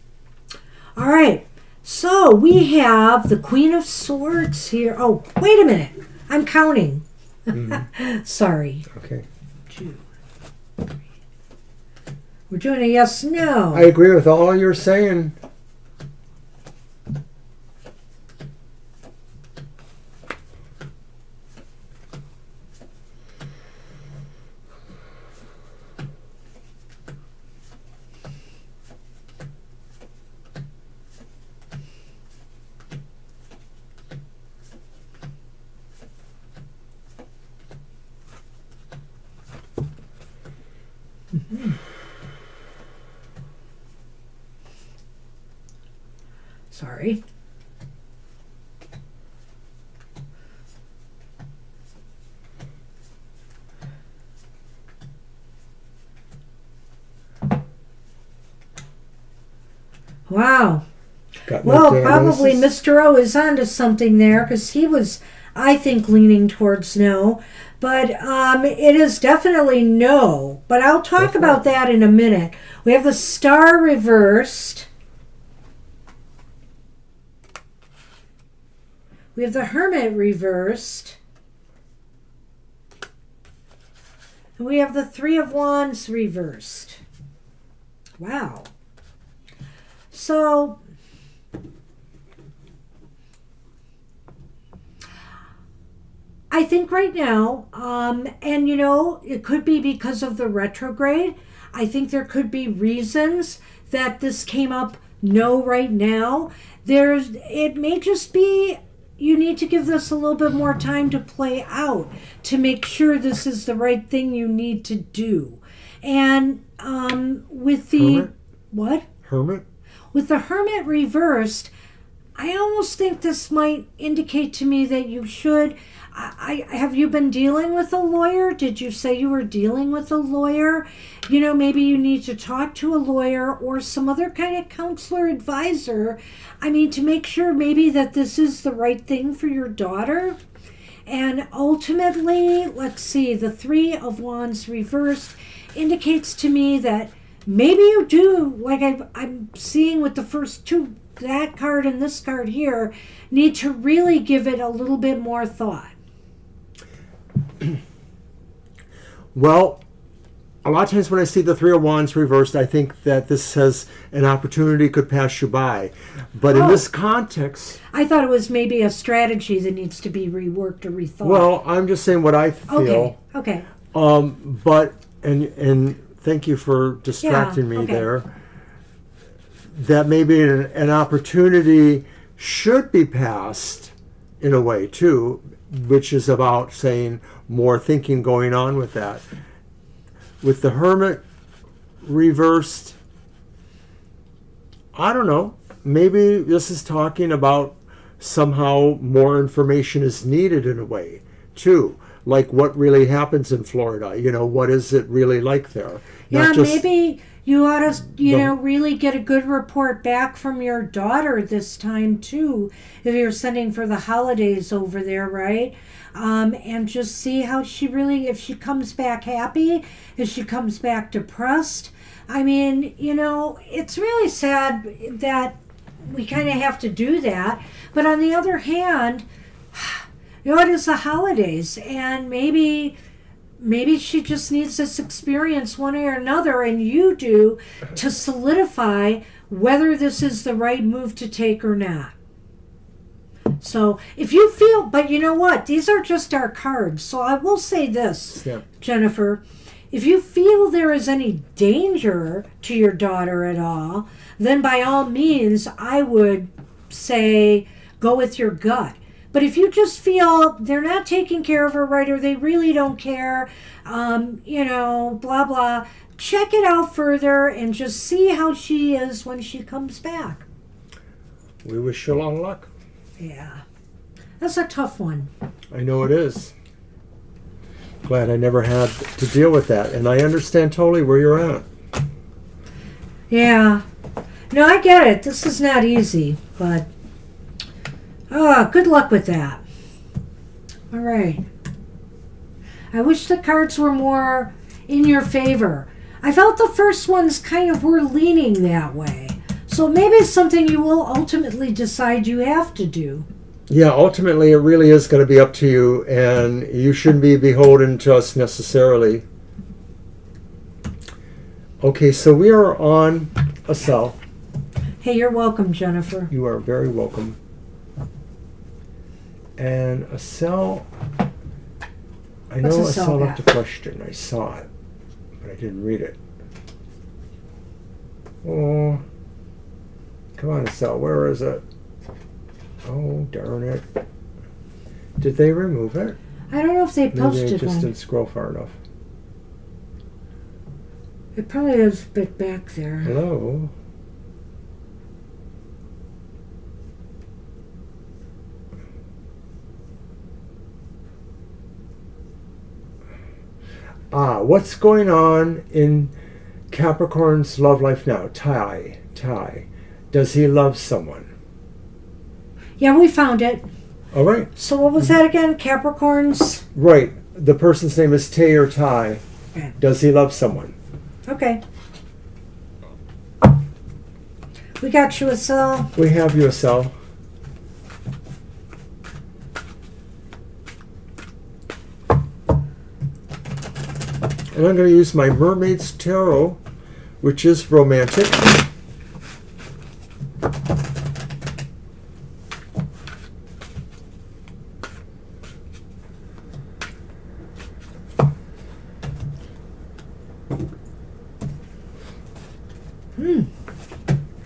All right, so we have the Queen of Swords here. Oh, wait a minute. I'm counting. Sorry. Okay. 2, 3. We're doing a yes, no. I agree with all you're saying. Sorry. Wow. Well, probably Mr. O is onto something there because he was, I think, leaning towards no. But it is definitely no. But I'll talk about that in a minute. We have the Star reversed. We have the Hermit reversed. And we have the Three of Wands reversed. Wow. So, I think right now, and you know, it could be because of the retrograde. I think there could be reasons that this came up no right now. It may just be you need to give this a little bit more time to play out to make sure this is the right thing you need to do. And with the Hermit? What? Hermit? With the Hermit reversed, I almost think this might indicate to me that you should. Have you been dealing with a lawyer? Did you say you were dealing with a lawyer? You know, maybe you need to talk to a lawyer or some other kind of counselor, advisor. I mean, to make sure maybe that this is the right thing for your daughter. And ultimately, let's see, the Three of Wands reversed indicates to me that maybe you do, like I'm seeing with the first two, that card and this card here, need to really give it a little bit more thought. Well, a lot of times when I see the Three of Wands reversed, I think that this says an opportunity could pass you by. But in this context... I thought it was maybe a strategy that needs to be reworked or rethought. Well, I'm just saying what I feel. Okay. But, and thank you for distracting me there. That maybe an opportunity should be passed in a way too, which is about saying more thinking going on with that. With the Hermit reversed, I don't know, maybe this is talking about somehow more information is needed in a way too. Like what really happens in Florida, you know, what is it really like there? Yeah, maybe you ought to, you know, really get a good report back from your daughter this time too, if you're sending for the holidays over there, right? And just see how she really, if she comes back happy, if she comes back depressed. I mean, you know, it's really sad that we kind of have to do that. But on the other hand, you know, it is the holidays, and maybe she just needs this experience one way or another, and you do, to solidify whether this is the right move to take or not. So if you feel, but you know what? These are just our cards. So I will say this, Jennifer. If you feel there is any danger to your daughter at all, then by all means, I would say go with your gut. But if you just feel they're not taking care of her right, or they really don't care, blah, blah, check it out further and just see how she is when she comes back. We wish you long luck. Yeah. That's a tough one. I know it is. Glad I never had to deal with that. And I understand totally where you're at. Yeah. No, I get it. This is not easy, but good luck with that. All right. I wish the cards were more in your favor. I felt the first ones kind of were leaning that way. So maybe it's something you will ultimately decide you have to do. Yeah, ultimately it really is going to be up to you, and you shouldn't be beholden to us necessarily. Okay, so we are on a cell. Hey, you're welcome, Jennifer. You are very welcome. And a cell, I What's know a a cell cell at? left a question. I saw it, but I didn't read it. Oh, come on, a cell. Where is it? Oh, darn it. Did they remove it? I don't know if they Maybe I posted just one. didn't scroll far enough. It probably is a bit back there. Hello? What's going on in Capricorn's love life now? Ty. Does he love someone? Yeah, we found it. All right. So what was that again? Capricorns? Right. The person's name is Tay or Ty. Okay. Does he love someone? Okay. We got you a cell. We have you a cell. And I'm going to use my Mermaid's Tarot, which is romantic.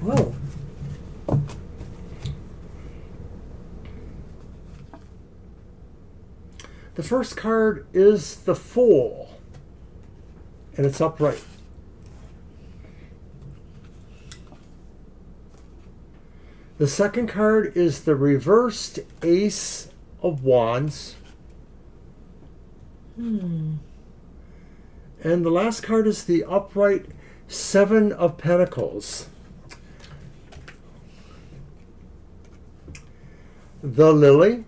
Whoa. The first card is the Fool, and it's upright. The second card is the reversed Ace of Wands. And the last card is the upright Seven of Pentacles. The Lily.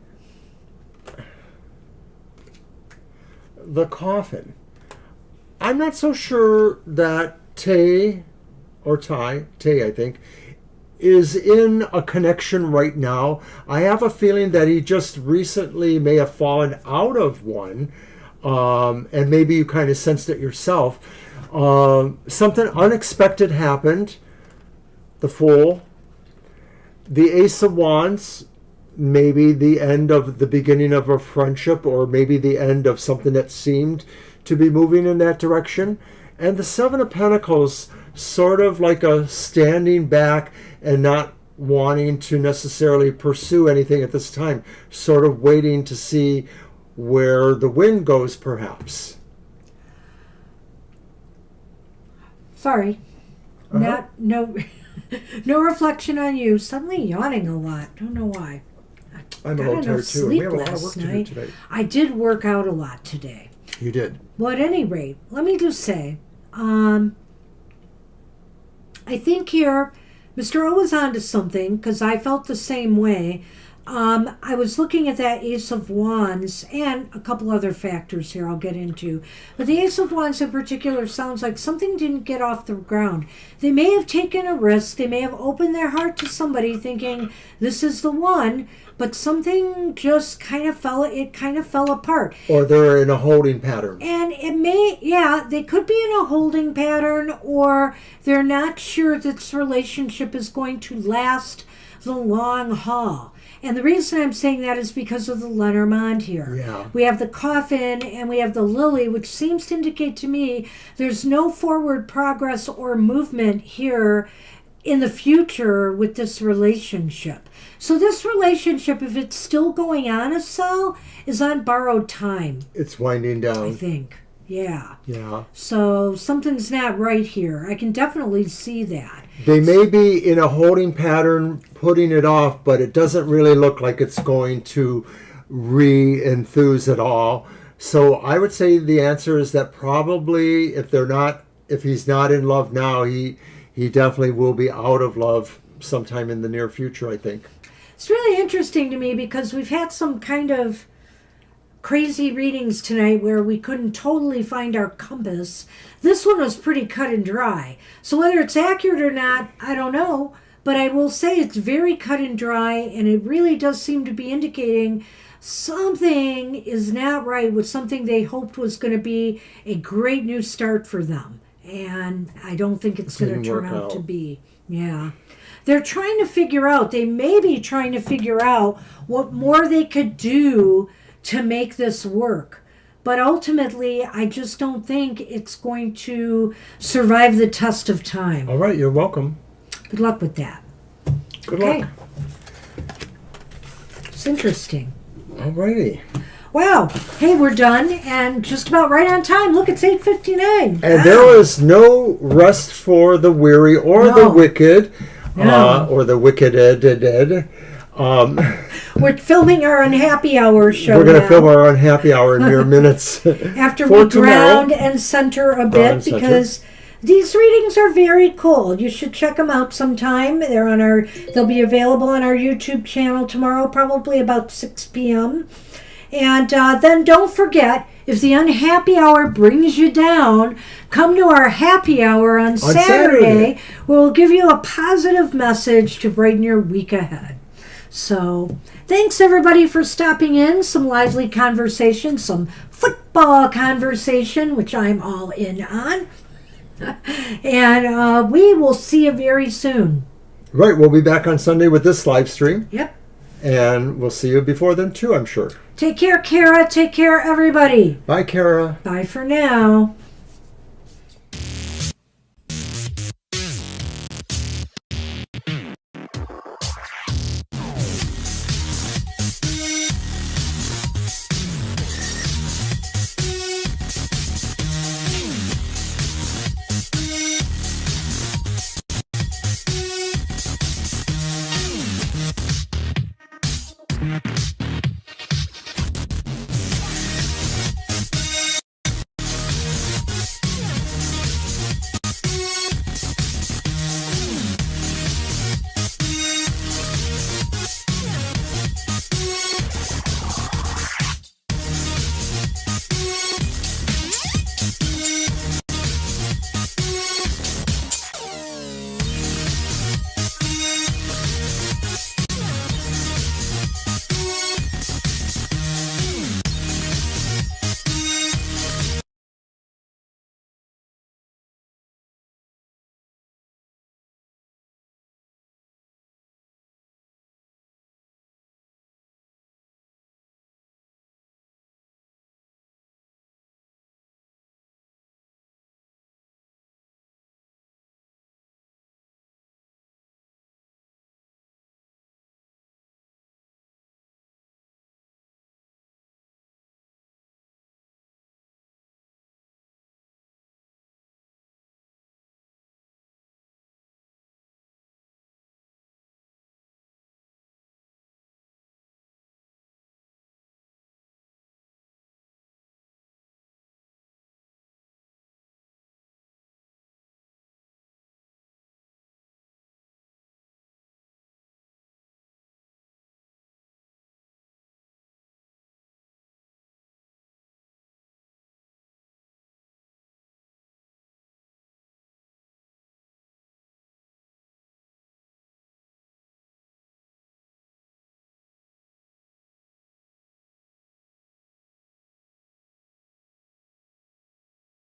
The Coffin. I'm not so sure that Tay, I think, is in a connection right now. I have a feeling that he just recently may have fallen out of one, and maybe you kind of sensed it yourself. Something unexpected happened. The Fool. The Ace of Wands. Maybe the end of the beginning of a friendship, or maybe the end of something that seemed to be moving in that direction. And the Seven of Pentacles, sort of like a standing back and not wanting to necessarily pursue anything at this time, sort of waiting to see where the wind goes, perhaps. Sorry. No reflection on you. Suddenly yawning a lot. Don't know why. I'm a Got little tired enough too. We sleep have a lot of last work to do night. today. I did work out a lot today. You did. Well, at any rate, let me just say, I think here, Mr. O was onto something, because I felt the same way. I was looking at that Ace of Wands and a couple other factors here I'll get into. But the Ace of Wands in particular sounds like something didn't get off the ground. They may have taken a risk. They may have opened their heart to somebody thinking this is the one, but something just kind of fell apart. Or they're in a holding pattern. And it may, they could be in a holding pattern, or they're not sure this relationship is going to last the long haul. And the reason I'm saying that is because of the Lenormand here. Yeah. We have the Coffin and we have the Lily, which seems to indicate to me there's no forward progress or movement here in the future with this relationship. So this relationship, if it's still going on, so is on borrowed time. It's winding down. I think. Yeah. Yeah. So something's not right here. I can definitely see that. They may be in a holding pattern, putting it off, but it doesn't really look like it's going to re-enthuse at all. So I would say the answer is that probably if he's not in love now, he definitely will be out of love sometime in the near future, I think. It's really interesting to me because we've had some kind of crazy readings tonight where we couldn't totally find our compass. This one was pretty cut and dry. So whether it's accurate or not, I don't know. But I will say it's very cut and dry, and it really does seem to be indicating something is not right with something they hoped was going to be a great new start for them. And I don't think it's going to turn out to be. Yeah. They're trying to figure out, they may be trying to figure out what more they could do to make this work. But ultimately, I just don't think it's going to survive the test of time. All right, you're welcome. Good luck with that. Good luck. It's interesting. All righty. Wow. Hey, we're done and just about right on time. Look, it's 8:59. And there was no rest for the weary or the wicked, or the wicked. We're filming our unhappy hour show. We're going to film our unhappy hour in mere minutes. After we ground and center a bit, because these readings are very cool. You should check them out sometime. They'll be available on our YouTube channel tomorrow, probably about 6 p.m. And then don't forget, if the unhappy hour brings you down, come to our happy hour on Saturday, where we'll give you a positive message to brighten your week ahead. So, thanks everybody for stopping in. Some lively conversation, some football conversation, which I'm all in on. And we will see you very soon. Right, we'll be back on Sunday with this live stream. Yep. And we'll see you before then too, I'm sure. Take care, Kara. Take care, everybody. Bye, Kara. Bye for now.